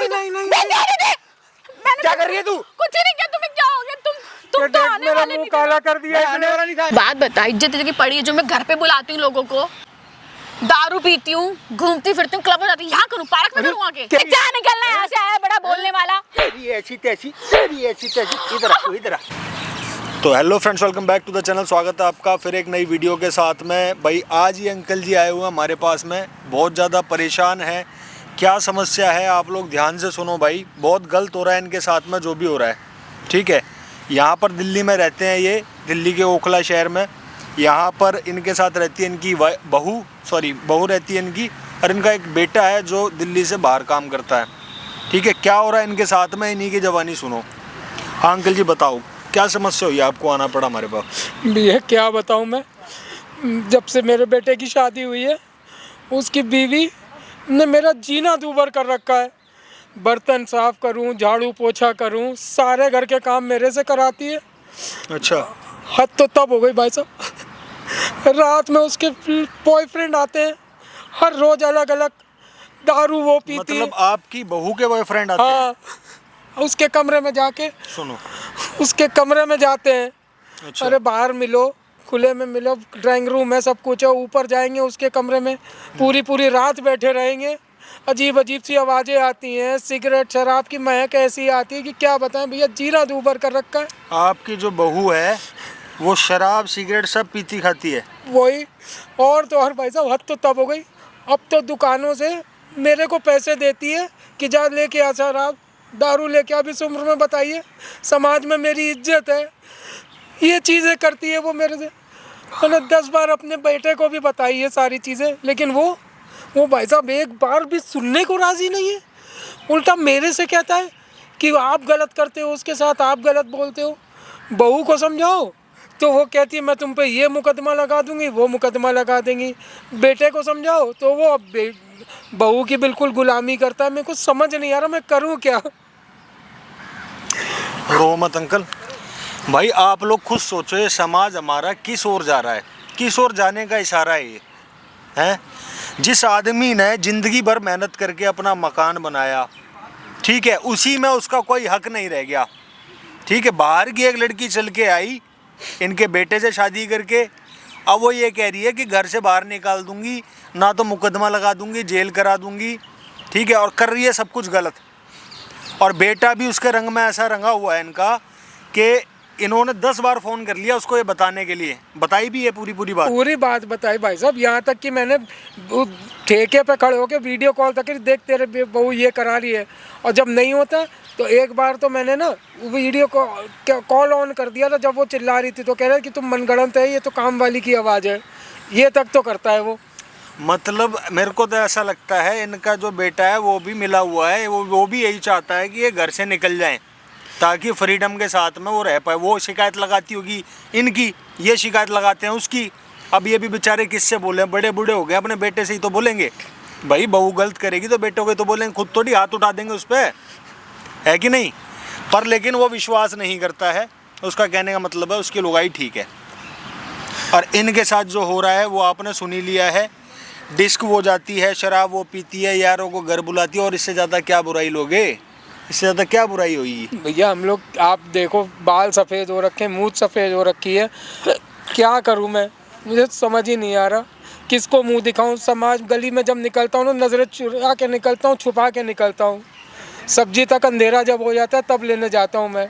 क्या कर रही है तू? कुछ नहीं किया। तुम्हें क्या हो गया? तुम तो आने मेरा वाले मुंह नहीं काला कर दिया, आने वाला नहीं था। बात बता, इज्जत की पड़ी है जो मैं घर पे बुलाती हूँ लोगों को, दारू पीती हूँ, घूमती फिरती हूँ, क्लब में जाती हूँ, यहाँ करूँ, पार्क में करूँ आके? क्या निकलना है यहाँ से? आया बड़ा बोलने वाला। ऐसी तैसी इधर आ। तो hello friends, welcome back to the channel. स्वागत है आपका फिर एक नई वीडियो के साथ में। भाई आज ये अंकल जी आए हुए हैं हमारे पास में, बहुत ज़्यादा परेशान है। क्या समस्या है आप लोग ध्यान से सुनो भाई। बहुत गलत हो रहा है इनके साथ में जो भी हो रहा है, ठीक है। यहाँ पर दिल्ली में रहते हैं ये, दिल्ली के ओखला शहर में। यहाँ पर इनके साथ रहती है इनकी बहू रहती है इनकी, और इनका एक बेटा है जो दिल्ली से बाहर काम करता है, ठीक है। क्या हो रहा है इनके साथ में, इन्हीं की जवानी सुनो। हाँ अंकल जी बताओ, क्या समस्या हुई, आपको आना पड़ा हमारे पास? भैया क्या बताऊं मैं, जब से मेरे बेटे की शादी हुई है उसकी बीवी ने मेरा जीना दूभर कर रखा है। बर्तन साफ करूं, झाड़ू पोछा करूं, सारे घर के काम मेरे से कराती है। अच्छा। हद तो तब हो गई भाई साहब, रात में उसके बॉयफ्रेंड आते हैं, हर रोज अलग अलग दारू वो पीती मतलब है। आपकी बहू के बॉयफ्रेंड आते हैं? हाँ, उसके कमरे में जाके, सुनो, उसके कमरे में जाते हैं। अच्छा। अरे बाहर मिलो, खुले में मिलो, ड्राइंग रूम है, सब कुछ है। ऊपर जाएंगे उसके कमरे में, पूरी रात बैठे रहेंगे। अजीब अजीब सी आवाज़ें आती हैं, सिगरेट शराब की महक ऐसी आती है कि क्या बताएं भैया, जीना दूभर कर रखा है। आपकी जो बहू है वो शराब सिगरेट सब पीती खाती है? वही, और तो और भाई साहब हद तो तब हो गई, अब तो दुकानों से मेरे को पैसे देती है कि जा लेके आ शराब दारू लेके आ। इस उम्र में बताइए, समाज में मेरी इज्जत है, ये चीज़ें करती है वो मेरे से। मैंने 10 बार अपने बेटे को भी बताई है सारी चीज़ें, लेकिन वो भाई साहब एक बार भी सुनने को राज़ी नहीं है। उल्टा मेरे से कहता है कि आप गलत करते हो, उसके साथ आप गलत बोलते हो। बहू को समझाओ तो वो कहती है मैं तुम पे ये मुकदमा लगा दूंगी, वो मुकदमा लगा देंगी। बेटे को समझाओ तो वो बहू की बिल्कुल गुलामी करता है। मेरे को समझ नहीं आ रहा मैं करूँ क्या। रो मत अंकल भाई, आप लोग खुद सोचो ये समाज हमारा किस ओर जा रहा है, किस ओर जाने का इशारा है ये है। जिस आदमी ने ज़िंदगी भर मेहनत करके अपना मकान बनाया, ठीक है, उसी में उसका कोई हक नहीं रह गया, ठीक है। बाहर की एक लड़की चल के आई इनके बेटे से शादी करके, अब वो ये कह रही है कि घर से बाहर निकाल दूंगी, ना तो मुकदमा लगा दूंगी, जेल करा दूंगी, ठीक है। और कर रही है सब कुछ गलत। और बेटा भी उसके रंग में ऐसा रंगा हुआ है इनका कि इन्होंने 10 बार फ़ोन कर लिया उसको ये बताने के लिए। बताई भी है पूरी बात बताई भाई साहब, यहाँ तक कि मैंने ठेके पे खड़े होकर वीडियो कॉल तक देख तेरे बहू ये करा रही है। और जब नहीं होता तो एक बार तो मैंने ना वीडियो कॉल ऑन कर दिया था, जब वो चिल्ला रही थी तो कह रहे कि तुम मनगढ़ंत है, ये तो काम वाली की आवाज़ है, ये तक तो करता है वो। मतलब मेरे को तो ऐसा लगता है इनका जो बेटा है वो भी मिला हुआ है, वो भी यही चाहता है कि ये घर से निकल जाएं ताकि फ्रीडम के साथ में वो रह पाए। वो शिकायत लगाती होगी इनकी, ये शिकायत लगाते हैं उसकी। अब ये भी बेचारे किससे बोले, बड़े बूढ़े हो गए, अपने बेटे से ही तो बोलेंगे। भाई बहू गलत करेगी तो बेटों के तो बोलेंगे, खुद थोड़ी हाथ उठा देंगे उस पर, है कि नहीं। पर लेकिन वो विश्वास नहीं करता है, उसका कहने का मतलब है उसकी लुगाई ठीक है। और इनके साथ जो हो रहा है वो आपने सुन ही लिया है। डिस्क वो जाती है, शराब वो पीती है, यारों को घर बुलाती है, और इससे ज़्यादा क्या बुराई लोगे, इससे ज़्यादा क्या बुराई हुई? भैया हम लोग, आप देखो बाल सफ़ेद हो रखे, मूंछ सफ़ेद हो रखी है, क्या करूं मैं, मुझे समझ ही नहीं आ रहा किसको मुंह दिखाऊं। समाज गली में जब निकलता हूं ना, नज़रें चुरा के निकलता हूं, छुपा के निकलता हूं। सब्जी तक अंधेरा जब हो जाता है तब लेने जाता हूं मैं।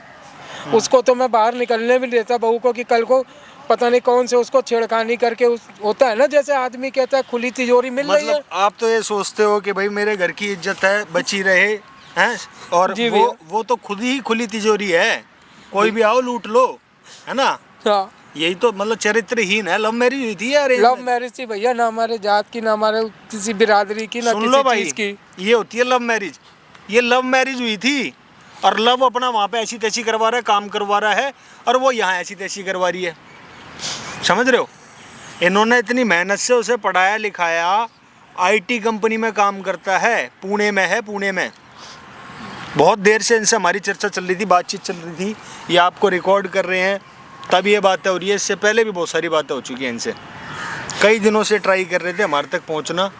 उसको तो मैं बाहर निकलने भी देता बहू को कि कल को पता नहीं कौन से उसको छेड़खानी करके होता है ना, जैसे आदमी कहता है खुली तिजोरी मिल रही है। आप तो ये सोचते हो कि भाई मेरे घर की इज्जत है, बची रहे हैं, और वो तो खुद ही खुली तिजोरी है, कोई भी आओ लूट लो, है ना। हाँ, यही तो मतलब चरित्रहीन है। लव मैरिज हुई थी यार? लव मैरिज थी भैया, ना हमारे जात की, ना हमारे किसी बिरादरी की, ना किसी चीज की। ये होती है लव मैरिज। ये लव मैरिज हुई थी और लव अपना वहाँ पे ऐसी तैसी करवा रहा है, काम करवा रहा है, और वो यहाँ ऐसी तैसी करवा रही है। समझ रहे हो, इन्होंने इतनी मेहनत से उसे पढ़ाया लिखाया, IT कंपनी में काम करता है, पुणे में है, पुणे में। बहुत देर से इनसे हमारी चर्चा चल रही थी, बातचीत चल रही थी, ये आपको रिकॉर्ड कर रहे हैं तब ये बातें हो रही है। इससे पहले भी बहुत सारी बातें हो चुकी हैं इनसे, कई दिनों से ट्राई कर रहे थे हमारे तक पहुंचना।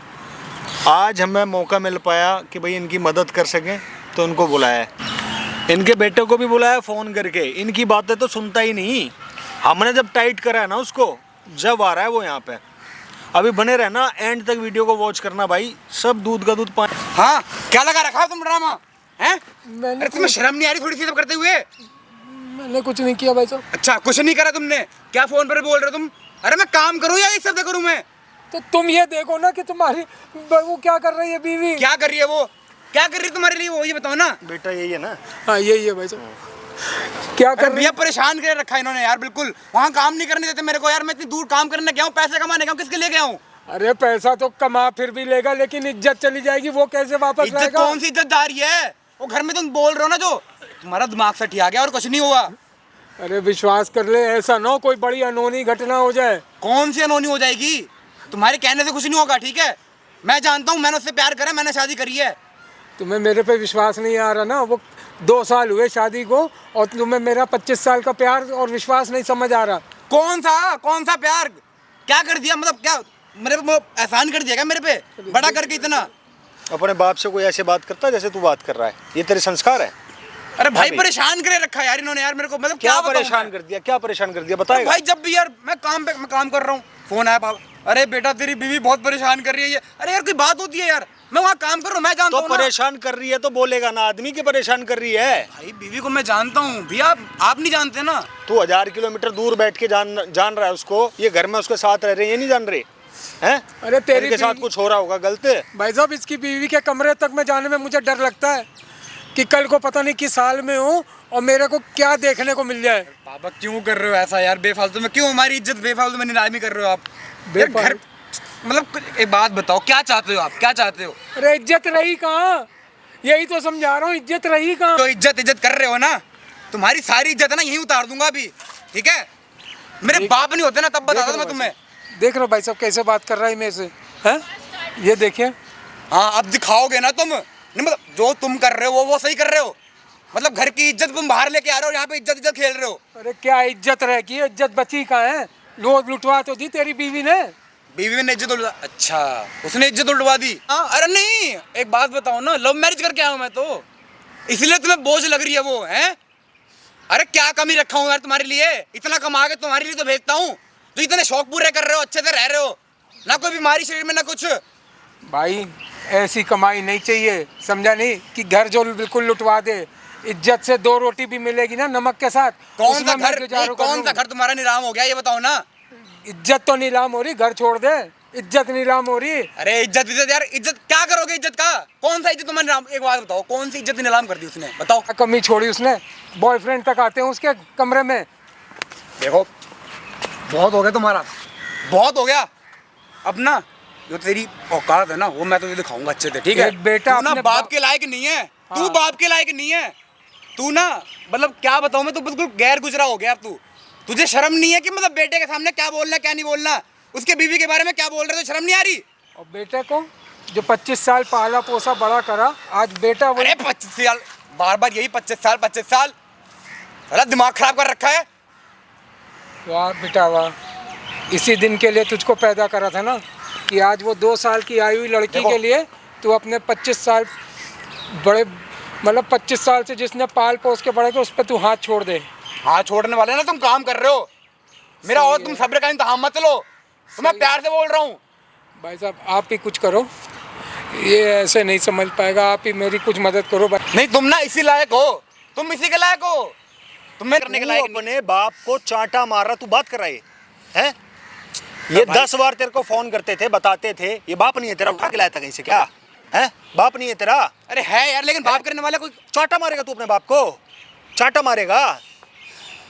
आज हमें मौका मिल पाया कि भाई इनकी मदद कर सकें, तो उनको बुलाया है, इनके बेटे को भी बुलाया फ़ोन करके, इनकी बातें तो सुनता ही नहीं। हमने जब टाइट करा है ना उसको, जब आ रहा है वो यहाँ पे। अभी बने रहना, एंड तक वीडियो को वॉच करना भाई, सब दूध का दूध पानी। हाँ, क्या लगा रखा है तुम ड्रामा हैं? मैंने अरे तुम्हें शर्म नहीं आ रही थोड़ी सी सब करते हुए? मैंने कुछ नहीं किया भाई साहब। अच्छा, कुछ नहीं करा तुमने, क्या फोन पर बोल रहे हो तुम? अरे मैं काम करूँ या एक शब्द करूँ मैं? तो तुम ये देखो ना कि तुम्हारी वो क्या कर रही है बीवी। क्या कर रही है वो? क्या कर रही है तुम्हारे लिए वो, ये बताओ ना। बेटा यही है ना? हाँ यही है भाई साहब। क्या कर रही भैया परेशान कर रखा है इन्होंने यार, बिल्कुल वहाँ काम नहीं करने देते मेरे को यार। मैं इतनी दूर काम करने गया हूँ, पैसे कमाने गया हूँ, किसके लिए गया हूँ? अरे पैसा तो कमा फिर भी लेगा, लेकिन इज्जत चली जाएगी, वो कैसे वापस इज्जत लाएगा? कौन सी इज्जतदारी है? वो घर में तुम बोल रहे हो ना, जो तुम्हारा दिमाग सठी आ गया और कुछ नहीं हुआ। अरे विश्वास कर ले, ऐसा ना हो कोई बड़ी अनहोनी घटना हो जाए। कौन सी अनहोनी हो जाएगी? तुम्हारे कहने से कुछ नहीं होगा, ठीक है? मैं जानता हूँ, मैंने उससे प्यार करा, मैंने शादी करी है। तुम्हें मेरे पे विश्वास नहीं आ रहा ना? वो 2 साल हुए शादी को और तुम्हें मेरा 25 साल का प्यार और विश्वास नहीं समझ आ रहा। कौन सा प्यार? क्या कर दिया? मतलब क्या मेरे पे एहसान कर दिया क्या मेरे पे, बड़ा करके इतना? अपने बाप से कोई ऐसे बात करता है जैसे तू बात कर रहा है? ये तेरे संस्कार है? अरे भाई परेशान करे रखा है यार इन्होंने यार मेरे को, मतलब क्या बताऊं परेशान मैं? कर दिया? क्या परेशान कर दिया बताएगा? भाई जब भी यार मैं काम कर रहा हूँ, फोन आया पापा, अरे बेटा तेरी बीवी बहुत परेशान कर रही है ये। अरे यार कोई बात होती है यार, मैं वहाँ काम कर रहा हूँ, मैं जानता तो हूँ ना। परेशान कर रही है तो बोलेगा ना आदमी की परेशान कर रही है। भाई बीवी को मैं जानता हूँ भैया, आप नहीं जानते ना। तू 1000 किलोमीटर दूर बैठ के जान रहा है उसको, ये घर में उसके साथ रह रहे हैं, ये नहीं जान रहे हैं? अरे तेरी के साथ कुछ हो रहा होगा गलत। भाई साहब इसकी बीवी के कमरे तक में जाने में मुझे डर लगता है कि कल को पता नहीं किस हाल में हूँ और मेरे को क्या देखने को मिल जाए। पापा क्यों कर रहे हो ऐसा यार बेफालतू में? क्यों हमारी इज्जत बेफालतू में नीलामी कर रहे हो आप? यार घर मतलब एक बात बताओ, क्या चाहते हो आप? क्या चाहते हो? अरे इज्जत रही कहाँ? यही तो समझा रहा हूँ, इज्जत रही कहाँ? तो इज्जत कर रहे हो ना, तुम्हारी सारी इज्जत है ना यहीं उतार दूंगा अभी, ठीक है? मेरे बाप नहीं होते ना तब बताता मैं तुम्हें। देख रहे हो भाई साहब कैसे बात कर रहा है मेरे से, हैं? ये देखिए। हाँ अब दिखाओगे ना तुम, नहीं मतलब जो तुम कर रहे हो वो सही कर रहे हो। मतलब घर की इज्जत तुम बाहर लेके आ रहे हो, यहाँ पे इज्जत खेल रहे हो। अरे क्या इज्जत रह की? इज्जत बची कहाँ है? लुटवा तो दी तेरी बीवी ने। बीवी ने इज्जत उड़वा? अच्छा उसने इज्जत उड़वा दी? हाँ अरे नहीं, एक बात बताओ ना, लव मैरिज करके आया हूँ मैं तो, इसलिए तुम्हें बोझ लग रही है वो, हैं? अरे क्या कमी रखा हूँ यार तुम्हारे लिए? इतना कमा के तुम्हारे लिए तो भेजता हूँ, तो इतने शौक पूरे कर रहे हो, अच्छे से रह रहे हो ना, कोई बीमारी शरीर में ना कुछ। भाई ऐसी कमाई नहीं चाहिए, समझा नहीं? कि घर जो बिल्कुल लुटवा दे, इज्जत से 2 रोटी भी मिलेगी ना नमक के साथ। कौन सा घर तुम्हारा नीलाम हो गया ये बताओ ना? इज्जत तो नीलाम हो रही, घर छोड़ दे, इज्जत नीलाम हो रही। अरे इज्जत यार, इज्जत क्या करोगे? इज्जत का कौन सा इज्जत तुम्हारे नीलाम? एक बात बताओ, कौन सी इज्जत नीलाम कर दी उसने, बताओ? कमी छोड़ी उसने, बॉयफ्रेंड तक आते हैं उसके कमरे में। देखो बहुत हो गया तुम्हारा, बहुत हो गया। अब ना जो तेरी औकात है ना वो मैं तुझे दिखाऊंगा अच्छे से, ठीक है? एक बेटा तू ना अपने बाप के लायक नहीं है, तू हाँ। बाप के लायक नहीं है। तू ना मतलब क्या बताऊं मैं, तू बिल्कुल गैर गुजरा हो गया तू। तुझे शर्म नहीं है कि मतलब बेटे के सामने क्या बोलना क्या नहीं बोलना, उसके बीवी के बारे में क्या बोल रहे हो? शर्म नहीं आ रही? और बेटे को जो 25 साल पाला पोसा बड़ा करा, आज बेटा वो। अरे 25 साल, बार बार यही 25 साल, साला दिमाग खराब कर रखा है। वाह बेटा वाह, इसी दिन के लिए तुझको पैदा करा था ना, कि आज वो 2 साल की आई हुई लड़की के लिए तू अपने 25 साल बड़े, मतलब 25 साल से जिसने पाल पोस के बड़े के, उस पर तू हाथ छोड़ दे। हाँ छोड़ने वाले ना, तुम काम कर रहे हो मेरा, और तुम सब्र का इंतजाम मत लो, तो मैं प्यार से बोल रहा हूँ। भाई साहब आप ही कुछ करो, ये ऐसे नहीं समझ पाएगा, आप ही मेरी कुछ मदद करो भाई। नहीं तुम ना इसी लायक हो, तुम इसी के लायक हो, तुम्हें करने के लायक नहीं। अपने बाप को चांटा मार रहा, तू बात कर रहा है? ये 10 बार तेरे को फोन करते थे, बताते थे, ये बाप नहीं है तेरा? उठा के लाया था कहीं से क्या? है बाप नहीं है तेरा? अरे है यार, लेकिन बाप करने वाला कोई चांटा मारेगा तू अपने बाप को? चांटा मारेगा?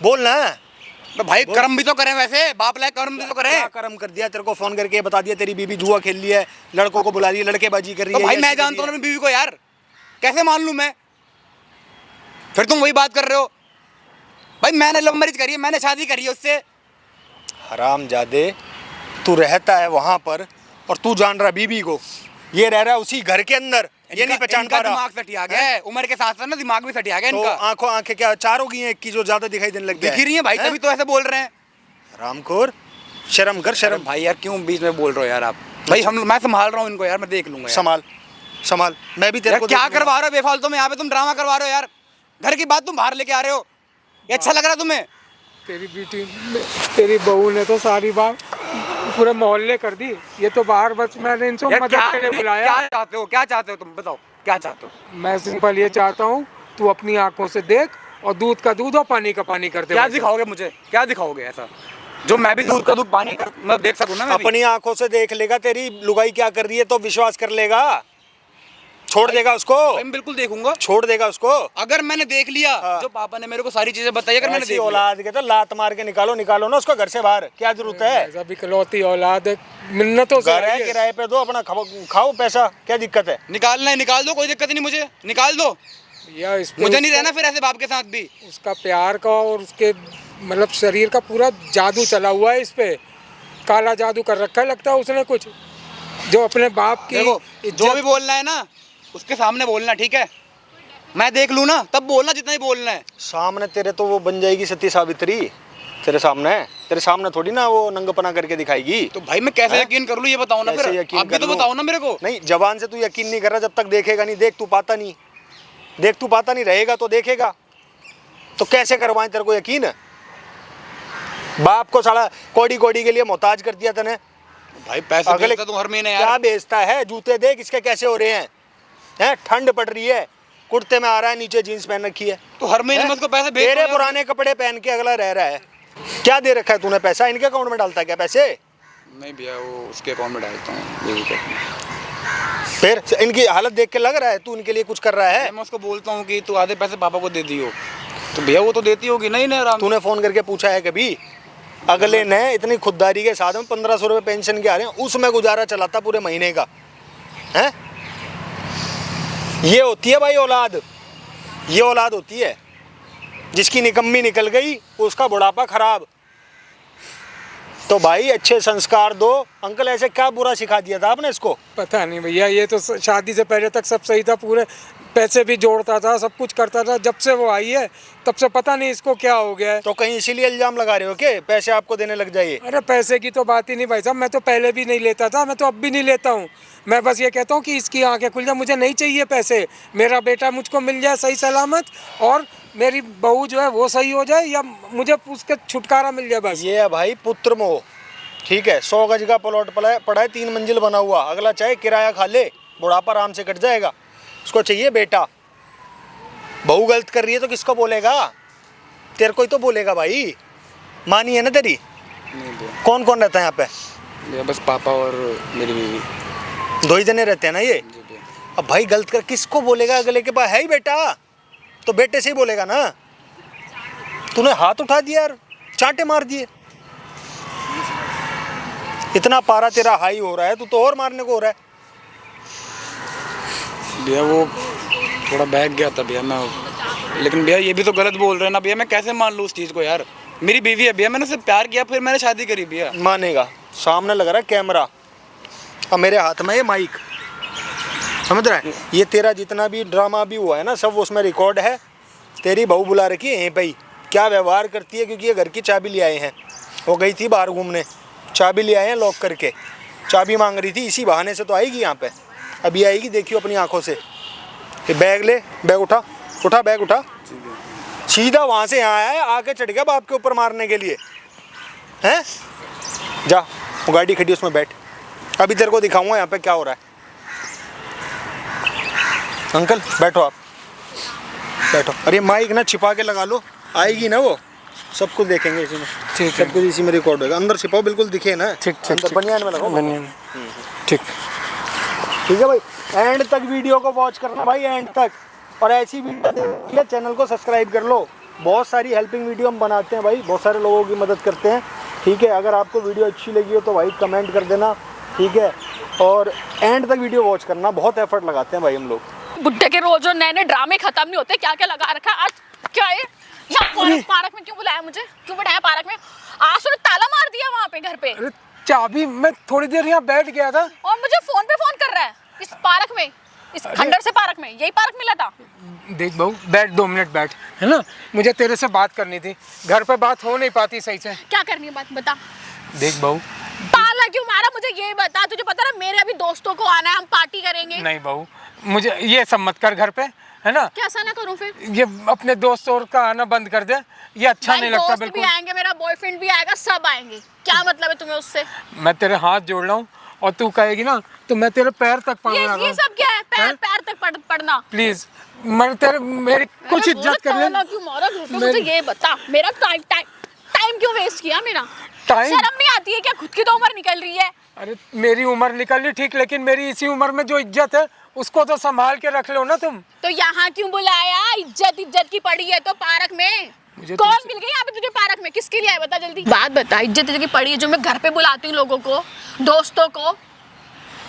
बोलना तो भाई कर्म भी तो करें, वैसे बाप लायक कर्म भी तो करें। क्या कर्म कर दिया? तेरे को फोन करके बता दिया तेरी बीवी जुआ खेल रही है, लड़कों को बुला रही है, लड़केबाजी कर रही तो है। भाई मैं जानता हूँ अपनी बीवी को यार, कैसे मान लूँ मैं? फिर तुम वही बात कर रहे हो। भाई मैंने लव मैरिज करी है, मैंने शादी करी है उससे। हरामजादे, तू रहता है वहां पर और तू जान रहा बीबी को, ये रह रहा है उसी घर के अंदर, ये नहीं पहचान पा रहा। दिमाग सटिया गया है, उम्र के साथ साथ ना दिमाग भी सटिया गया तो इनका। आंखें क्या 4 हो गई हैं? एक की जो ज्यादा दिखाई देने लग गया दिख रही है भाई, तभी तो ऐसे बोल रहे हैं। रामखोर, शर्म कर शर्म। भाई यार क्यों बीच में बोल रहे हो यार आप? भाई मैं संभाल रहा हूँ इनको यार, मैं देख लूंगा। संभाल, संभाल, मैं भी तेरे यार को क्या देखूंगा। करवा रहे हो बेफालतू में? यहाँ पे तुम ड्रामा करवा रहे हो यार। घर की बात तुम बाहर लेके आ रहे हो, ये अच्छा लग रहा है तुम्हें? तेरी बेटी, तेरी बहू ने तो सारी बात पूरे मोहल्ले कर दी। ये तो बाहर बस मैंने इनसे यार मदद के लिए बुलाया। क्या चाहते हो, क्या चाहते हो तुम बताओ, क्या चाहते हो? मैं सिंपल ये चाहता हूँ, तू अपनी आंखों से देख और दूध का दूध और पानी का पानी कर दे। क्या दिखाओगे मुझे, क्या दिखाओगे ऐसा जो मैं भी दूध का दूध पानी कर मैं देख सकूं ना? मैं भी। अपनी आंखों से देख लेगा तेरी लुगाई क्या कर रही है तो विश्वास कर लेगा, छोड़ देगा उसको, भाई मैं बिल्कुल देखूंगा। छोड़ देगा उसको। अगर मैंने देख लिया जो पापा ने मेरे को सारी चीजें बताई, अगर मैंने ऐसी देख लिया, औलाद के तो लात मार के निकालो ना उसको घर से बाहर, क्या जरूरत है? ऐसा भी इकलौती औलाद है, मिन्नतों से घर है, आई है। किराए पे दो, अपना खाओ पैसा, क्या दिक्कत है? निकालना है निकाल दो, कोई दिक्कत नहीं, मुझे निकाल दो। या इस पे मुझे नहीं रहना फिर ऐसे बाप के साथ भी। उसका प्यार का और उसके मतलब शरीर का पूरा जादू चला हुआ है इस पे, काला जादू कर रखा है लगता है उसने कुछ, जो अपने बाप की देखो जो भी बोलना है ना उसके सामने बोलना, ठीक है? मैं देख लूँ ना तब बोलना जितना ही बोलना है। सामने तेरे तो वो बन जाएगी सती सावित्री, तेरे सामने थोड़ी ना वो नंगपना करके दिखाएगी। तो भाई मैं कैसे यकीन कर लूँ ये बताओ ना, कैसे फिर यकीन आप भी कर तो लूं? बताओ ना मेरे को। नहीं, जबान से तू यकीन नहीं कर रहा, जब तक देखेगा नहीं। देख तू पाता नहीं रहेगा तो देखेगा, तो कैसे करवाएं तेरे को यकीन? बाप को साला कोड़ी के लिए मोहताज कर दिया तने। भाई पैसे अगले बेचता तू हर महीने यार। क्या बेचता है? जूते देख इसके कैसे हो रहे हैं, ठंड पड़ रही है, कुर्ते में आ रहा है, नीचे जीन्स पहन रखी है। तो हर महीने में उसको पैसे भेज तेरे पुराने कपड़े पहन के अगला रह रहा है। क्या दे रखा है तूने पैसा? इनके अकाउंट में डालता है क्या पैसे? नहीं भैया, वो उसके अकाउंट में डालता हूँ। फिर इनकी हालत देख के लग रहा है तू इनके लिए कुछ कर रहा है। मैं उसको बोलता हूँ कि तू आधे पैसे पापा को दे दियो, तो भैया वो तो देती होगी। नहीं नहीं आराम। तूने फोन करके पूछा है कभी? अगले ने इतनी खुददारी के साथ में 1500 रुपये पेंशन के आ रहे हैं, उसमें गुजारा चलाता पूरे महीने का है। ये होती है भाई औलाद, ये औलाद होती है जिसकी निकम्मी निकल गई, उसका बुढ़ापा खराब। तो भाई अच्छे संस्कार दो। अंकल ऐसे क्या बुरा सिखा दिया था आपने इसको? पता नहीं भैया, ये तो शादी से पहले तक सब सही था, पूरे पैसे भी जोड़ता था, सब कुछ करता था। जब से वो आई है तब से पता नहीं इसको क्या हो गया है। तो कहीं इसीलिए इल्जाम लगा रहे हो कि पैसे आपको देने लग जाइए? अरे पैसे की तो बात ही नहीं भाई साहब, मैं तो पहले भी नहीं लेता था, मैं तो अब भी नहीं लेता हूँ। मैं बस ये कहता हूँ कि इसकी आंखें खुल जाए, मुझे नहीं चाहिए पैसे, मेरा बेटा मुझको मिल जाए सही सलामत, और मेरी बहू जो है वो सही हो जाए, या मुझे उसके छुटकारा मिल जाए बस। ये है भाई पुत्र मोह, ठीक है? 100 गज का प्लॉट पड़ा है, 3 मंजिल बना हुआ, अगला चाहे किराया खा ले, बुढ़ापा आराम से कट जाएगा। उसको चाहिए बेटा। बहू गलत कर रही है तो किसको बोलेगा? तेरे को ही तो बोलेगा भाई। मानी है ना तेरी? नहीं भैया, कौन कौन रहता है यहाँ पे? भैया बस पापा और मेरी बीवी। 2 ही जने रहते हैं ना ये? जी भैया। अब भाई गलत कर किसको बोलेगा? अगले के पास है ही बेटा, तो बेटे से ही बोलेगा ना। तूने हाथ उठा दिया यार, चांटे मार दिए। इतना पारा तेरा हाई हो रहा है, तू तो और मारने को हो रहा है। भैया वो थोड़ा बहक गया था भैया मैं, लेकिन भैया ये भी तो गलत बोल रहे हैं ना भैया, मैं कैसे मान लूँ उस चीज़ को यार? मेरी बीवी है भैया, मैंने उससे प्यार किया, फिर मैंने शादी करी भैया। मानेगा, सामने लग रहा है कैमरा और मेरे हाथ में ये माइक, समझ रहा है? ये तेरा जितना भी ड्रामा भी हुआ है ना, सब उसमें रिकॉर्ड है। तेरी बहू बुला रखी है यहीं पे ही, क्या व्यवहार करती है, क्योंकि ये घर की चाबी ले आए हैं। वो गई थी बाहर घूमने, चाबी ले आए हैं लॉक करके, चाबी मांग रही थी, इसी बहाने से तो आएगी यहाँ पे। अभी आएगी, देखियो अपनी आंखों से। ये बैग ले, बैग उठा, बैग उठा, सीधा वहाँ से यहाँ आया, आके चढ़ गया बाप के ऊपर मारने के लिए, हैं? जा, वो गाड़ी खड़ी उसमें बैठ, अभी तेरे को दिखाऊंगा यहाँ पे क्या हो रहा है। अंकल बैठो, आप बैठो। अरे माइक ना छिपा के लगा लो, आएगी ना वो, सब कुछ देखेंगे इसी में। ठीक सब कुछ इसी में रिकॉर्ड होगा। अंदर छिपाओ, बिल्कुल दिखे ना। ठीक अंदर बनियान में लगाओ। बनियान, ठीक ठीक है भाई, एंड तक वीडियो को वॉच करना भाई, एंड तक। और ऐसी वीडियो देखने के लिए चैनल को सब्सक्राइब कर लो। बहुत सारी हेल्पिंग वीडियो हम बनाते हैं भाई, बहुत सारे लोगों की मदद करते हैं, ठीक है? अगर आपको वीडियो अच्छी लगी हो तो भाई कमेंट कर देना, ठीक है? और एंड तक वीडियो वॉच करना, बहुत एफर्ट लगाते हैं भाई हम लोग। बुड्ढे के रोज और नए नए ड्रामे खत्म नहीं होते, क्या क्या लगा रखा है आज? क्या है यहाँ पार्क में क्यों बुलाया मुझे? क्यों बैठाया पार्क में? आज तो ताला मार दिया वहाँ पे घर पे। अरे चाबी, मैं थोड़ी देर यहाँ बैठ गया था और मुझे फोन पे फोन कर रहा है इस पार्क में, इस खंडर से पार्क में, यही पार्क मिला था। देख बहू, बैठ 2 मिनट बैठ, है ना? मुझे तेरे से बात करनी थी, घर पे बात हो नहीं पाती सही से। क्या करनी है बात, बता। देख बहू, ताला क्यों मारा मुझे ये बता। तुझे पता ना मेरे अभी दोस्तों को आना है, हम पार्टी करेंगे। नहीं बहू, मुझे ये सब मत कर घर पे, है ना। कैसा ना करूं फिर? ये अपने दोस्त और का आना बंद कर दे, ये अच्छा भाई नहीं लगता दोस्त बिल्कुल। भी आएंगे, मेरा बॉयफ्रेंड भी आएगा, सब आएंगे, क्या मतलब है तुम्हें उससे? मैं तेरे हाथ जोड़ रहा हूँ और तू कहेगी ना तो मैं तेरे पैर तक पड़ने लगा ये सब क्या है? पैर तक पड़ना? प्लीज मैं तेरे मेरी कुछ इज्जत कर ले। क्यों मारा घर पे? मुझे ये बता, मेरा टाइम क्यों वेस्ट किया मेरा? टाइम? शर्म नहीं आती है क्या? खुद की तो उम्र निकल रही है। अरे मेरी उम्र निकल रही ठीक, लेकिन मेरी इसी उम्र में जो इज्जत है उसको तो संभाल के रख लो ना तुम। तो यहाँ क्यों बुलाया? इज्जत की पड़ी है तो पार्क में। मुझे कौन तुमसे- मिल गई यहाँ पे तुझे पार्क में? किसके लिए आया बता जल्दी। बात बता, इज्जत की पड़ी है जो मैं घर पे बुलाती हूँ लोगों को, दोस्तों को,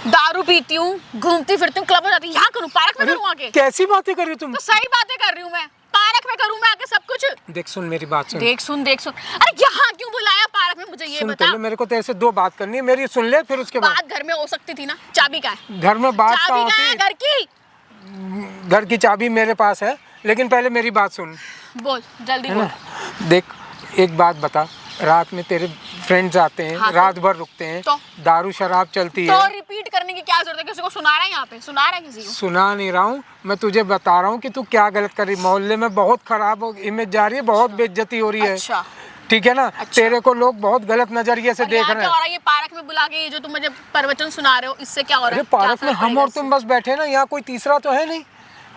दारू पीती हूँ, घूमती फिरती हूँ, क्लब में जाती हूँ, यहाँ करूँ? पार्क में अरे करूँ आके? कैसी बातें कर रही हो तुम? तो सही बातें कर रही हूँ मैं, पार्क में करूँ मैं आके सब कुछ? देख सुन मेरी बात सुन। देख सुन। अरे यहाँ क्यों बुलाया पार्क में? मुझे ये सुन बता। पहले मेरे को तेरे से 2 बात करनी है, मेरी सुन ले फिर उसके बाद। बात घर में हो सकती थी ना। चाबी का है? घर में बात चाबी कहाँ कहाँ है होती? घर की? घर की चाबी मेरे पास है, लेकिन पहले मेरी बात सुन, बोल जल्दी है बोल। ना। देख एक बात बता, रात में तेरे फ्रेंड्स आते हैं, हाँ, तो? रात भर रुकते हैं, तो? दारू शराब चलती तो है। रिपीट करने की क्या जरूरत है? किसी को सुना रहा है यहाँ पे? सुना रहा है किसी को? सुना नहीं रहा हूँ, मैं तुझे बता रहा हूँ कि तू क्या गलत कर रही। मोहल्ले में बहुत खराब इमेज जा रही है, बहुत बेइज्जती हो रही है। अच्छा। ठीक है ना। तेरे को लोग बहुत गलत नजरिए से और देख यहाँ रहे क्या हो रहा हैं। है? ये पार्क में बुला के ये जो तुम मुझे प्रवचन सुना रहे हो, इससे क्या हो रहा अरे है? क्या पार्क में फर्क हम पड़ेगा और तुम बस बैठे ना, यहाँ कोई तीसरा तो है नहीं।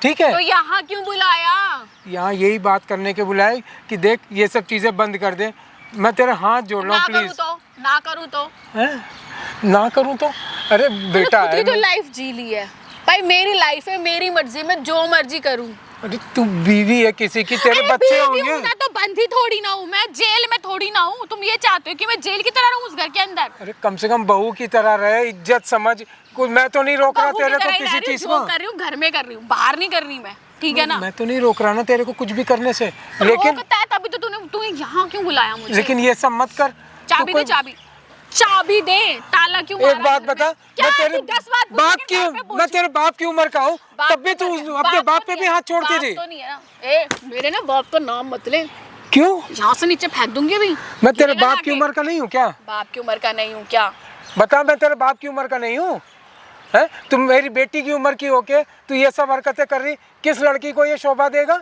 ठीक है, तो यहाँ क्यों बुलाया? यहाँ यही बात करने के बुलाए कि देख ये सब चीजें बंद कर दे। मैं तेरे हाथ जोड़ रहा ना हूँ करूँ प्लीज। तो? ना करूँ तो? हैं? ना करूँ तो? अरे बेटा खुद है की तो लाइफ जी ली है भाई, मेरी लाइफ है, मेरी मर्जी, मैं जो मर्जी करूँ। अरे तू बीवी है किसी की, तेरे अरे बच्चे बीवी होंगे। हूँ ना तो बंदी थोड़ी ना हूँ मैं, जेल में थोड़ी ना हूँ। तुम ये चाहते हो कि मैं जेल की तरह रहूँ उस घर के अंदर? अरे कम से कम बहू की तरह रहे, इज्जत समझ। कोई मैं तो नहीं रोक रहा बहू की तेरे को तरह ही किसी रह रही हूँ, चीज जो को। कर रही हूँ घर में कर रही हूँ, बाहर नहीं कर रही मैं, ठीक है ना। मैं तो नहीं रोक रहा ना तेरे को कुछ भी करने से, लेकिन रोकता है तभी तो तूने यहाँ क्यों बुलाया मुझे? लेकिन ये सब मत कर। चाबी तू दे, कोई- चाबी दे, ताला क्यों मारा एक बात घर में? बता, क्या मैं तेरे तू 10 बात बाप पूछेगी, की घर पे पूछ। मैं तेरे बाप की उम्र का हूँ, बाप तब भी तो तू नहीं है, अपने बाप तो पे नहीं भी है, हाथ छोड़ती बाप थी। तो नहीं है ना। ए मेरे ना बाप का नाम मत ले, क्यों? यहाँ से नीचे फेंक दूंगी अभी। मैं तेरे गिरेगा बाप ना की आगे। उम्र का नहीं हूँ क्या? बाप की उम्र का नहीं हूँ क्या? बता, मैं तेरे बाप की उम्र का नहीं हूँ। है तुम मेरी बेटी की उम्र की होके तू ये सब हरकतें कर रही, किस लड़की को ये शोभा देगा?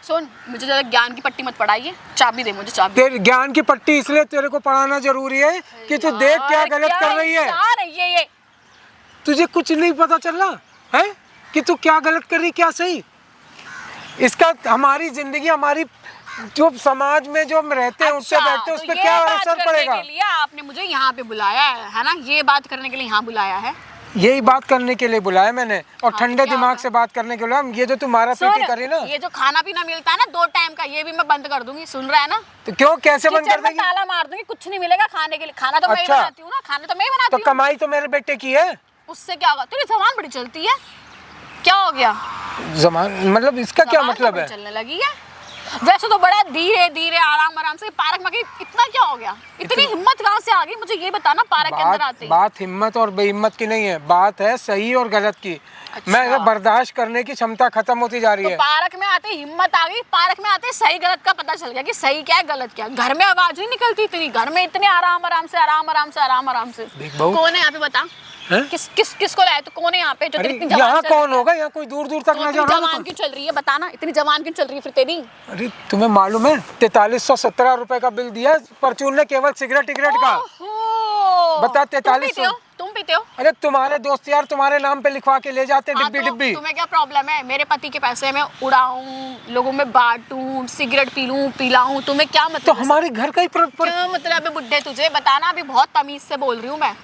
सुन, मुझे ज्यादा ज्ञान की पट्टी मत पढ़ाइए, चाबी दे मुझे, चाबी। तेरे ज्ञान की पट्टी इसलिए तेरे को पढ़ाना जरूरी है कि तू देख क्या यार, गलत कर रही है। इंसान है ये। तुझे कुछ नहीं पता चल रहा है कि तू क्या गलत कर रही क्या सही। इसका हमारी जिंदगी, हमारी जो समाज में जो हम रहते हैं उठते बैठते हैं उस तो पर ये क्या बात असर करने पड़ेगा? के लिए आपने मुझे यहाँ पे बुलाया है ना? ये बात करने के लिए यहाँ बुलाया है। यही बात करने के लिए बुलाया मैंने, और हाँ, ठंडे क्या दिमाग होगा? से बात करने के लिए। ये जो तू मारा पीटी सुन, करी ना, ये जो खाना पीना मिलता है ना 2 टाइम का, ये भी मैं बंद कर दूंगी, सुन रहा है ना? तो क्यों कैसे बंद कर किचन में देगी? ताला मार दूंगी, कुछ नहीं मिलेगा खाने के लिए। खाना तो मैं ही अच्छा। बनाती हूँ ना, खाना तो मैं ही बनाती तो हूँ। कमाई तो मेरे बेटे की है। उससे क्या होगा? तेरी जबान बड़ी चलती है, क्या हो गया? जमान मतलब इसका क्या जबान तो मतलब बड़ी है? चलने लगी है। वैसे तो बड़ा धीरे धीरे आराम से पार्क में गई, इतना क्या हो गया? इतनी हिम्मत कहाँ से आ गई? मुझे ये बताना पार्क के अंदर आते ही। बात हिम्मत और बेहिम्मत की नहीं है, बात है सही और गलत की। अच्छा। मैं बर्दाश्त करने की क्षमता खत्म होती जा रही तो है। पार्क में आते ही हिम्मत आ गई, पार्क में आते ही सही गलत का पता चल गया कि सही क्या है गलत क्या है। घर में आवाज नहीं निकलती इतनी, घर में इतने आराम से। देख बहू। कौन है यहाँ पे बता? हैं? किसको लाया? तो कौन है यहाँ पे जो अरे तेरी इतनी जवान यहाँ चल कौन रही है? होगा? यहाँ कोई दूर दूर तक तो नजर इतनी आ रहा जवान है। क्यों चल रही है बताना? इतनी जवान क्यों चल रही है फिर तेरी? अरे तुम्हें मालूम है 4317 रुपए का बिल दिया परचून ने, केवल सिगरेट का। ओहो। बता, तुम 4300। पीते हो? अरे तुम्हारे दोस्त यार तुम्हारे नाम पे लिखवा के ले जाते हाँ, डिब्बी तो डिब्बी। तुम्हें क्या प्रॉब्लम है? मेरे पति के पैसे मैं उड़ाऊं, लोगों में बांटूं, सिगरेट पी लूं, पिलाऊं, तुम्हें क्या मतलब? तो हमारे घर का ही क्या मतलब है बुड्ढे तुझे? बताना, अभी बहुत तमीज से बोल रही हूँ मैं।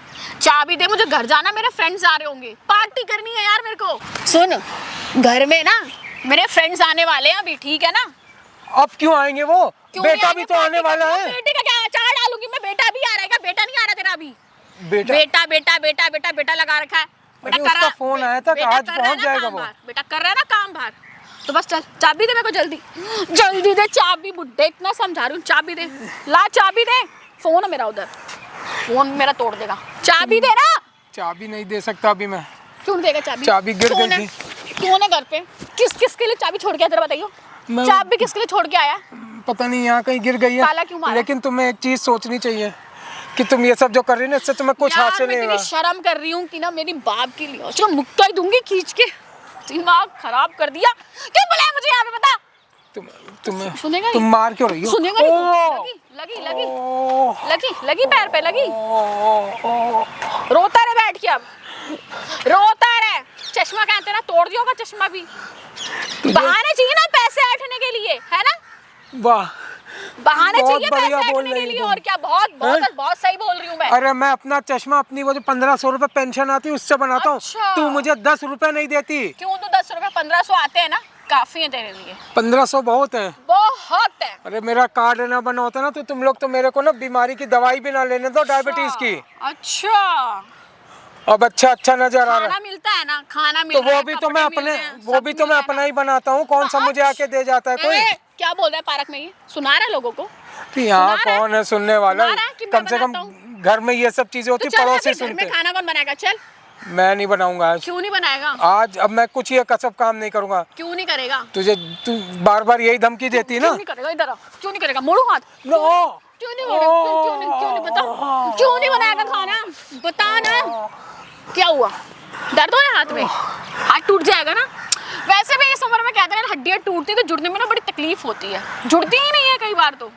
चाबी दे, मुझे घर जाना, मेरे फ्रेंड्स आ रहे होंगे, पार्टी करनी है यार मेरे को। सुन, घर में ना मेरे फ्रेंड्स आने वाले हैं अभी, ठीक है ना? अब क्यों आएंगे वो? क्यों बेटा नहीं भी आएंगे? तो आने पार्टी वाला करनी है। बेटे का क्या अचार डालूंगी मैं? बेटा भी आ रहेगा, बेटा नहीं आ रहा तेरा अभी? बेटा बेटा लगा रखा है। बेटा अरे कर रहा, उसका फोन आया था कि बेटा आज कर रहा है पहुंच ना जाएगा काम वो। बाहर। बेटा कर रहा है ना काम बाहर, तो बस चल चाबी दे मेरे को, जल्दी दे चाबी। बुड्ढे इतना समझा रही हूँ, चाबी दे, ला चाबी दे। फोन है मेरा उधर, फोन मेरा तोड़ देगा। चाबी दे ना। चाबी नहीं दे सकता अभी मैं। क्यों नहीं देगा चाबी? चाबी गिर कौन गई है? कौन है घर पे? किसके लिए चाबी छोड़ के आया जरा बताइयो? मैं- चाबी किसके लिए छोड़ के आया? पता नहीं यहाँ कहीं गिर गई ताला है। क्यों मारा? लेकिन तुम्हें एक चीज सोचनी चाहिए कि तुम ये सब जो कर रही हो ना, इससे तुम्हें कुछ यार हासिल मैं नहीं इतनी होगा। शर्म कर रही हूँ कि ना मेरी बाप की लिए उसको मुक्का ही दूंगी खींच के। दिमाग खराब कर दिया। क्यों बुलाया मुझे यहाँ पे बता? सुनेगा तुम मार क्यों रही हो? सुनेगा नहीं तू? लगी पैर पे लगी। रोता रहे बैठ के, अब रोता रहे। चश्मा कहते ना तोड़ दिया होगा चश्मा भी। बहाने चाहिए ना पैसे ऐंठने के लिए, है ना? वाह, बहाने बहुत चाहिए बढ़िया पैसे बोल ऐंठने के रही लिए, तुम। और क्या। बहुत सही बोल रही हूँ मैं। अरे मैं अपना चश्मा अपनी वो जो 1500 रुपए पेंशन आती है उससे बनाता हूँ। अच्छा। तू मुझे 10 रुपए नहीं देती। क्यों? तू 10 रुपए 1500 आते हैं ना, काफी है तेरे लिए। 1500 बहुत है। बहुत है। अरे मेरा कार्ड ना बना होता ना तो तुम लोग तो मेरे को ना बीमारी की दवाई भी ना लेने दो, डायबिटीज की। अच्छा, अब अच्छा नजर आ रहा खाना है मिलता है ना, खाना तो मिलता है, वो भी तो मैं कपड़े अपने मिलते हैं, वो सब भी तो मैं मिलता है अपना ना। ही बनाता हूँ। कौन सा मुझे आके दे जाता है कोई? क्या बोल रहा है पार्क में? ये सुना रहा है लोगों को? यहाँ सुना रहा है? कौन है सुनने वाला? सुना रहा है कि मैं कम से कम बनाता हूँ? घर में ये सब चीजें होती, तो चल पड़ोसी अभी घर सुनते। में खाना कौन बनाएगा? चल। मैं नहीं बनाऊंगा आज। क्यों नहीं बनाएगा? आज अब मैं कुछ ये कसब काम नहीं करूंगा। क्यों नहीं करेगा? तू बार बार यही धमकी देती ना। क्यों नहीं करेगा? इधर आ। क्यों नहीं करेगा? मोड़ू हाथ। नो। क्यों नहीं करेगा? क्यों नहीं बता? क्यों नहीं बनाएगा खाना? बता ना। क्या हुआ? दर्द हो रहा है हाथ में? हाथ टूट जाएगा ना। वैसे भी इस उम्र में कहते हैं हड्डियां टूटती तो जुड़ने में ना बड़ी तकलीफ होती है, जुड़ती ही नहीं है कई बार तो।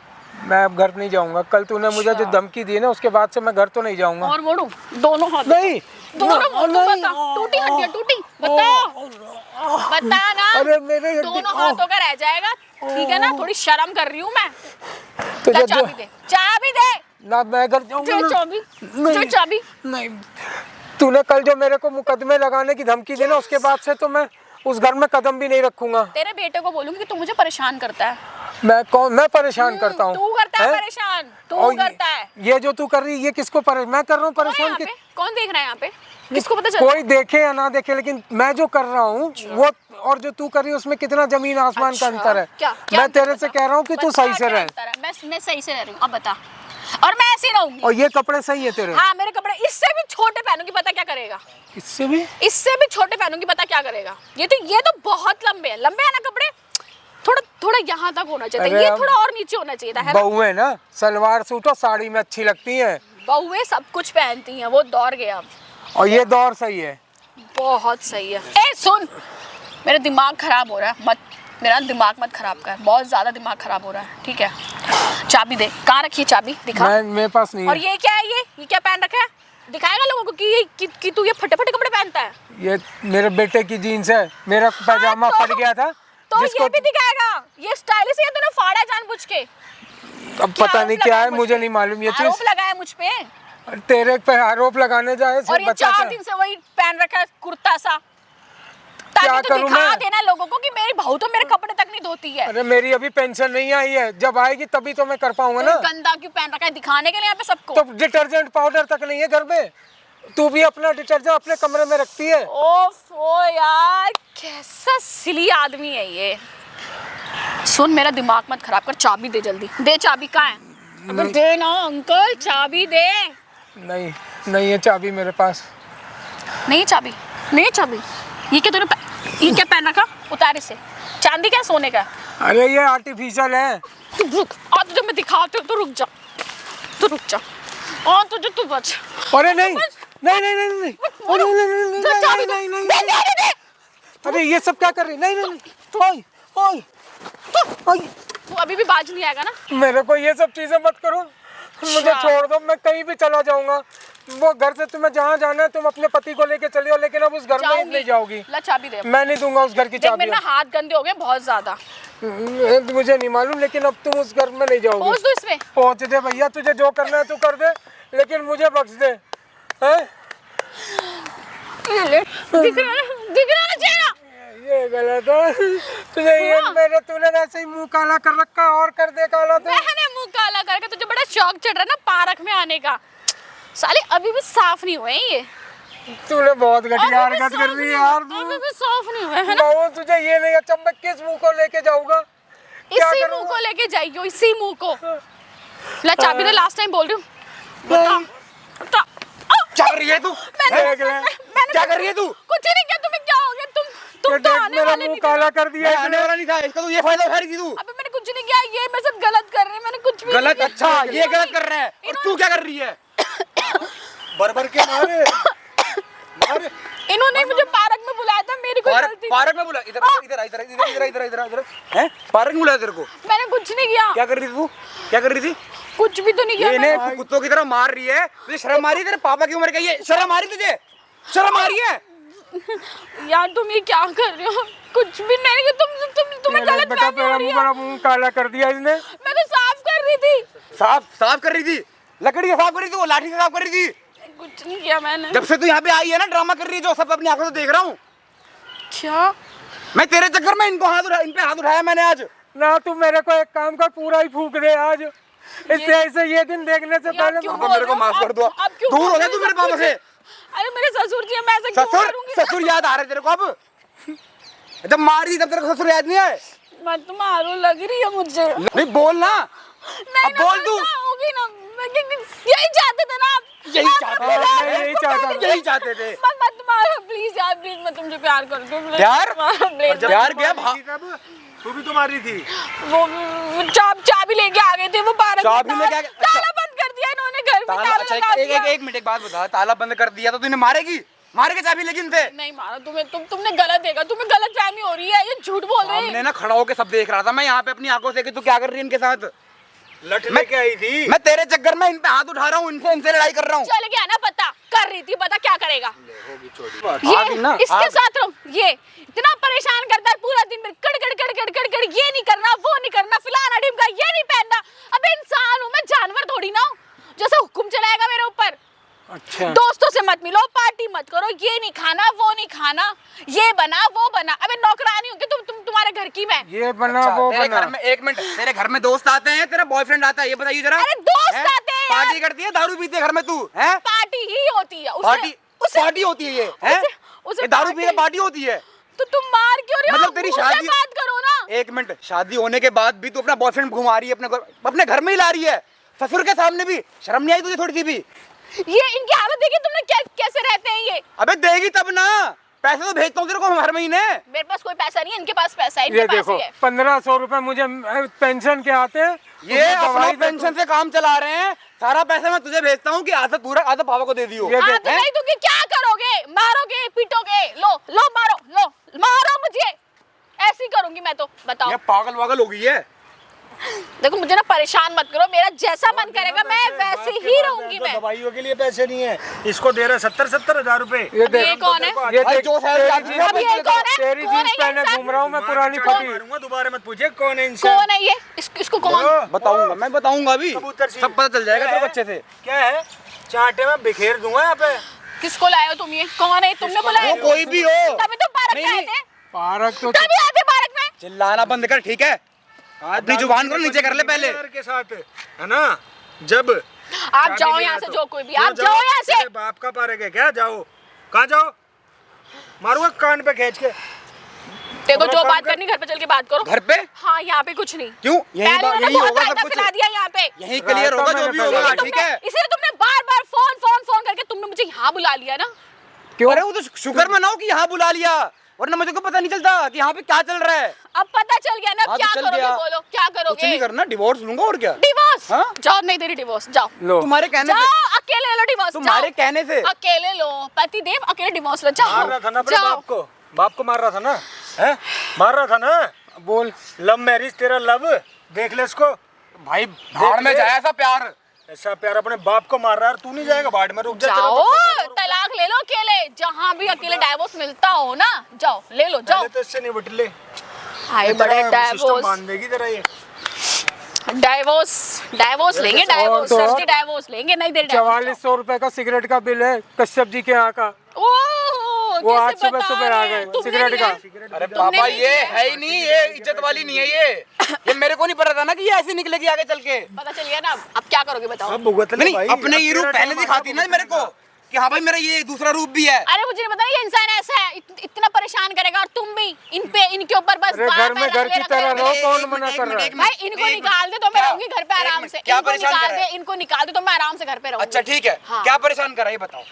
मैं अब घर नहीं जाऊंगा। कल तूने मुझे जो धमकी दी ना उसके बाद से मैं घर तो नहीं जाऊंगा। और मोड़ू दोनों हाथ। नहीं, दोनों हाथ नहीं। बता। टूटी हड्डियां टूटी? बता ना। अरे मेरे दोनों हाथों का रह जाएगा, ठीक है ना? थोड़ी शर्म कर रही हूँ मैं। तुझे चाबी दे, चाबी दे। ना मैं घर जाऊंगा ना। चाबी, नहीं। चाबी। नहीं, तूने कल जो मेरे को मुकदमे लगाने की धमकी दी ना उसके बाद से तो मैं उस घर में कदम भी नहीं रखूंगा। तेरे बेटे को बोलूंगी कि तू मुझे परेशान करता है। मैं परेशान करता हूँ? तू करता है हैं? परेशान, तू और करता है। ये जो तू कर रही है ये किसको मैं कर रहा हूँ कौन है परेशान? यहाँ पे? कौन देख रहा है यहाँ पे? किसको पता चल? कोई देखे या ना देखे लेकिन मैं जो कर रहा हूँ वो और जो तू कर रही है उसमें कितना जमीन आसमान का अंतर है। क्या मैं तेरे से कह रहा हूँ कि तू सही से रह। मैं सही से रह रही हूँ, अब बता। और मैं ऐसे ही रहूंगी। और ये कपड़े सही है तेरे? हाँ, मेरे कपड़े इससे भी छोटे पहनूंगी, पता क्या करेगा? इससे भी छोटे पहनूंगी, पता क्या करेगा? ये तो बहुत लंबे है ना कपड़े। थोड़ा यहाँ तक होना चाहिए था, ये थोड़ा और नीचे होना चाहिए था, है ना? बहुएं ना सलवार सूट और साड़ी में अच्छी लगती हैं। बहुएं सब कुछ पहनती हैं, वो दौर गया अब। और ये दौर सही है। बहुत सही है। ए सुन, मेरा दिमाग खराब हो रहा है, मेरा दिमाग मत खराब कर, बहुत ज्यादा दिमाग खराब हो रहा है, ठीक है? चाबी दे। कहाँ रखी है चाबी? दिखा। मेरे पास नहीं और है। ये क्या है? ये क्या पहन रखा है? दिखाएगा लोगों को कि तू ये फटे कपड़े पहनता है? ये मेरे बेटे की जीन्स है। मेरा पैजामा फट गया था तो जिसको ये भी दिखाएगा। ये स्टाइलिश है, तूने फाड़ा जानबूझ के? अब पता नहीं क्या है, मुझे नहीं मालूम ये आरोप चीज। लगाया मुझ पे। तेरे पे आरोप लगाने जाए और ये 4 दिन से वही पहन रखा है कुर्ता सा, ताकि क्या तू करूं दिखा मैं? देना लोगों को कि मेरी बहू तो मेरे कपड़े तक नहीं धोती है। अरे मेरी अभी पेंशन नहीं आई है, जब आएगी तभी तो मैं कर पाऊंगा तो ना। गंदा क्यों पहन रखा है? दिखाने के लिए यहाँ पे सबको? तो डिटर्जेंट पाउडर तक नहीं है घर में। तू भी अपना डिटर्जेंट अपने कमरे में रखती है। ओफो यार, कैसा सिली आदमी है ये। सुन, मेरा दिमाग मत खराब कर, चाबी दे जल्दी दे। चाबी कहाँ है? अबे दे ना अंकल, चाबी दे। नहीं है चाबी मेरे पास। नहीं चाबी? ये क्या ये क्या पहन रखा? उतार इसे। चांदी क्या सोने का? अरे ये आर्टिफिशियल है। तू रुक, और तुझे मैं दिखाती हूँ, तू रुक जा। और तुझे तू बच। अरे नहीं। अरे ये सब क्या कर रही? नहीं। ओए। तू अभी भी बाज नहीं आएगा ना? मेरे को ये सब चीजें मत करो, मुझे छोड़ दो, मैं कहीं भी चला जाऊंगा। वो घर से तुम्हें जहाँ जाना है तुम अपने पति को लेके चली हो, लेकिन अब उस घर में नहीं जाओगी। ला चाबी दे। मैं नहीं दूंगा उस घर की देख चाबी। मेरे ना हाथ गंदे हो गए बहुत ज्यादा। मुझे नहीं मालूम, लेकिन अब तुम उस घर में नहीं जाओगी। पहुंच दो इसमें। पहुंच दे भैया, तुझे जो करना है तू कर दे, लेकिन मुझे बख्श दे। हैं? दिख रहा ना चेहरा? ये गलत है। तूने वैसे ही मुंह काला कर रखा है, और कर दे काला तो। मैंने मुंह काला करके तुझे बड़ा शौक चढ़ रहा है ना पार्क में आने का। साले अभी भी साफ नहीं हुए हैं ये। तूने बहुत घटिया हरकत कर रही है यार। अभी भी साफ नहीं हुए है ना? बाबू तुझे ये नहीं अच्छा, मैं किस मुंह को लेके जाऊंगा? इसी मुंह को लेके जाइयो, इसी मुंह को। ला चाबी दे, लास्ट टाइम बोल रही हूँ। बता। क्या कर रही है तू? क्या कर रही है तू? कुछ नहीं किया। तुम्हें क्या हो गया? तुम तो आने मेरा वाले मुंह नहीं काला कर दिया। आने वाला नहीं था इसका, तो ये फायदा उठा रही थी तू। अबे मैंने कुछ नहीं किया, ये मेरे साथ गलत कर रहे हैं। मैंने कुछ भी नहीं गलत? किया। अच्छा, ये गलत कर रहा है और तू क्या कर रही है? बरबर के मारे इन्होंने मुझे पार्क में बुलाया था, मेरी कोई गलती पार्क में बुला, इधर इधर इधर इधर इधर इधर इधर हैं, पार्क में बुलाया तेरे को? मैंने कुछ नहीं किया। क्या कर रही थी तू? क्या कर रही थी? कुछ भी तो नहीं किया ये मैंने। कुत्तों की तरह मार रही है, तुझे शर्म आ रही है? तेरे पापा की उम्र का ये शर्म आ रही तुझे? शर्म आ रही है? यार तुम ये क्या कर रहे हो? कुछ भी नहीं कि तुम्हें गलत बेटा फहमी हो रही है। मुंह काला कर दिया इसने। मैं तो साफ कर रही थी। साफ कर रही थी? लकड़ी से साफ कर रही थी? वो लाठी से साफ कर रही थी? कुछ नहीं किया मैंने। जब से तू यहाँ पे आई है ना, ड्रामा कर रही है जो सब अपनी आंखों से देख रहा हूँ। क्या? मैं तेरे चक्कर में इन पे हाथ उठाया मैंने आज। ना तू मेरे को एक काम कर, पूरा ही फूक दे आज। इससे ऐसे ये दिन देखने से पहले क्यों पापा मेरे को माफ कर दो। दूर हो गया तू मेरे पापा से। अरे मेरे ससुर जी, मैं ऐसे क्यों करूंगी? ससुर याद आ रहा है तेरे को अब? जब मारी तब तेरे को ससुर याद नहीं आए? मैं तो मारू लग रही है मुझे। नहीं बोल ना, नहीं अब बोल तू। होगी ना, यही चाहते थे ना आप? यही चाहते थे, यही चाहते थे। मत मारो प्लीज यार, प्लीज मैं तुमसे प्यार करती हूँ। प्यार? प्लीज प्यार क्या? तू भी तो मार रही थी। वो चाबी लेके आ गए थे, वो पार्क में चाबी लेके आ गए? ताला बंद कर दिया इन्होंने, घर में ताला लगा दिया। एक मिनट, एक बात बता, ताला बंद कर दिया तो तूने मारेगी? मार के चाबी लेकिन थे? नहीं मारा तुमने गलत देखा, तुम्हें गलत फहमी हो रही है, ये झूठ बोल रहे हमने हैं। ना खड़ा होके सब देख रहा था मैं यहाँ पे अपनी आंखों से कि तू क्या कर रही है इनके साथ। लठ लेके आई थी। मैं तेरे चक्कर में इन पे हाथ उठा रहा हूँ, इनसे लड़ाई कर रहा हूँ। चल गया ना पता, कर रही थी, पता क्या करेगा ना, इसके साथ रहो। ये इतना परेशान करता है पूरा दिन में, कड़ कड़ कड़ कड़ कड़ कड़, ये नहीं करना वो नहीं करना, फलाना ढिमका, ये नहीं पहनना। अब इंसान हूँ मैं, जानवर थोड़ी ना हूँ जैसे हुक्म चलाएगा मेरे ऊपर। अच्छा दोस्तों से मत मिलो, पार्टी मत करो, ये नहीं खाना वो नहीं खाना, ये बना वो बना। अबे नौकरानी हूँ कि तुम्हारे घर की मैं? ये बना अच्छा, वो तेरे बना। घर में, एक मिनट, तेरे घर में दोस्त आते हैं, तेरा बॉयफ्रेंड आता है, ये बताइए जरा। अरे दोस्त आते हैं यार। पार्टी करती है, दारू पीती है घर में तू, हैं? पार्टी ही होती है। पार्टी होती है ये, हैं? ये दारू पी के पार्टी होती है? तो तुम मार क्यों रहे हो? मतलब तेरी मुंह से शादी, बात करो ना। एक मिनट, शादी होने के बाद भी तू अपना बॉयफ्रेंड घुमा रही है अपने घर में ही ला रही है, ससुर के सामने भी शर्म नहीं आई तुझे थोड़ी सी भी? ये इनकी हालत देखी तुमने, कैसे रहते हैं ये? अबे देगी तब ना, पैसे तो भेजता हूँ तेरे को हर महीने। मेरे पास कोई पैसा नहीं है, इनके पास पैसा है, इनके ये पास देखो ही है। 1500 रुपए मुझे पेंशन के आते हैं। ये अपना पेंशन से काम चला रहे हैं, सारा पैसा मैं तुझे भेजता हूँ कि आधा पूरा आधा पापा को दे दियो। ये हाँ, तो नहीं दूंगी, क्या करोगे? मारोगे पीटोगे? लो मारो मुझे, ऐसी करूंगी मैं तो, बताओ। ये पागल वागल हो गई है। देखो मुझे ना परेशान मत करो, मेरा जैसा मन करेगा मैं वैसे ही रहूंगी मैं। दवाइयों के लिए पैसे नहीं है, इसको दे रहे 70-70 हजार रुपए। ये कौन है? ये भाई देख, जो शहर तेरी जाती जीन्स- है, अब ये कौन है? तेरी कौन है जीन्स ये पहने इंसान? घूम रहा हूँ मैं, पुरानी फटी। मारूंगा, दोबारा मत पूछिए कौन है इंसान। कौन है ये? इसको कौन? बताऊंगा, मैं बताऊंगा अभी, कबूतर सिंह। सब पता चल जाएगा क्या तेरे है? बच्चे से। क्या है? चांटे में बिखेर दूंगा यहाँ पे। किसको लाए हो तुम? ये कौन है? तुमने बुलाया? वो कोई भी हो, तभी तो पार्क में आए थे, पार्क तो तभी आए थे पार्क में। चिल्लाना बंद कर, ठीक है? अपनी जुबान को नीचे कर ले पहले। के साथ है ना, जब आप जाओ यहाँ से, जो कोई भी, आप जाओ यहाँ से। तेरे बाप का पार्क है क्या? जाओ, कहाँ जाओ? मारूंगा कान पे खींच के। देखो जो बात करनी घर पे चल के बात करो। घर पे? हाँ, यहाँ पे कुछ नहीं। क्यों? यही होगा सब कुछ, खिला दिया यहाँ पे। यही क्लियर होगा जो भी होगा, ठीक है? इसीलिए तुमने बार-बार फोन करके तुमने मुझे यहाँ बुला लिया ना। क्यों? अरे वो तो शुक्र मनाओ कि यहाँ बुला लिया, वरना मुझे को पता नहीं चलता कि यहाँ पे क्या चल रहा है। अब पता चल गया ना, हाँ, क्या तो चल करोगे? गया। बोलो क्या कुछ करोगे? नहीं करना, डिवोर्स लूंगा और क्या। डिवोर्स? हाँ? जाओ, नहीं दे रही डिवोर्स, जाओ। लो तुम्हारे कहने से, जाओ, अकेले लो डिवोर्स। तुम्हारे कहने से। अकेले लो, पतिदेव अकेले डिवोर्स लो, जाओ। मार रहा था ना अपने जाओ। बाप को मार रहा था ना, है? मार रहा था ना। बोल। लव मैरिज, तेरा लव देख ले इसको। भाई भाड़ में जाए ऐसा प्यार, ऐसा प्यार अपने बाप को मार रहा है, तू नहीं जाएगा भाड़ में? रुक जा, जाओ, तलाक ले लो अकेले, जहाँ भी अकेले डाइवोर्स मिलता हो ना, जाओ ले लो, जाओ। तो इससे निपट ले। हाय बड़े डाइवोर्स, मान देगी तेरा ये। डाइवोर्स लेंगे, डाइवोर्स तो- सर्च डाइवोर्स लेंगे, नहीं दे रहे। 4400 रुपए का सिगरेट का बिल है कश्यप जी के यहाँ का। वो आज सुबह आ गए सिगरेट का। अरे पापा ये है ही नहीं, ये इज्जत वाली नहीं है ये मेरे को नहीं पता था ना कि ये ऐसे निकलेगी आगे चल के। पता चल गया ना, अब क्या करोगे बताओ? अब भुगत ले नहीं, भाई, अपने ये रूप तेरा पहले टाइम दिखाती ना मेरे को कि हाँ भाई मेरा ये दूसरा रूप भी है। अरे मुझे नहीं पता ये इंसान ऐसा है, इतना परेशान करेगा, और तुम भी इनके ऊपर बस अरे घर में घर की तरह रहो, कौन मना कर रहा है? भाई इनको निकाल दे तो मैं रहूंगी घर पे आराम से। क्या परेशान कर रहा है? इनको निकाल दे तो मैं आराम से घर पे रहूंगी। अच्छा ठीक है, हाँ। क्या परेशान कर रहा है बताओ,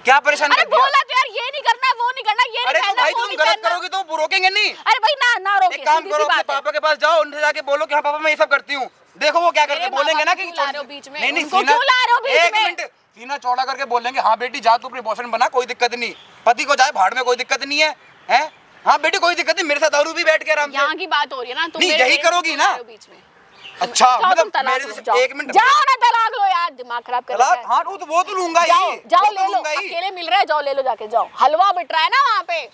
क्या परेशान अरे कर दिया? बोला तो यार, ये नहीं करना वो नहीं करना, ये अरे नहीं तो करना भाई वो तुम नहीं गलत करना। करोगे तो वो रोकेंगे नहीं। अरे भाई ना रोके, एक काम सीधी करो, सी अपने बात है। पापा के पास जाओ, उनसे जाके बोलो कि हाँ पापा मैं ये सब करती हूँ, देखो वो क्या करते हैं। मेरे बोलेंगे ना बाबा कि क्यों ला रहे हो बीच में? नहीं उनको सीना- क्यों ला रहे हो बीच एक में? मिनट, सीना चौड़ा करके बोलेंगे हाँ बेटी जा तू अपने बॉयफ्रेंड बना, कोई दिक्कत नहीं, पति को जाए भाड़ में, कोई दिक्कत नहीं है, हैं? हाँ बेटी कोई दिक्कत नहीं, मेरे साथ दारू भी बैठ के आराम से। यहाँ की बात हो रही है ना, तुम नहीं, मेरे यही करोगी ना? बीच में। अच्छा जाओ, मतलब तुम तलाक मेरे लो, से जाओ। 1 मिनट जाओ ना तलाक लो यार, दिमाग खराब कर रखा तलाक, है। हाँ वो तो लूंगा ही, जाओ जाओ वो तो ले लो, लूंगा ही। अकेले मिल रहे हैं, जाओ ले लो जाके, जाओ। हलवा बिट रहा है ना वहाँ पे,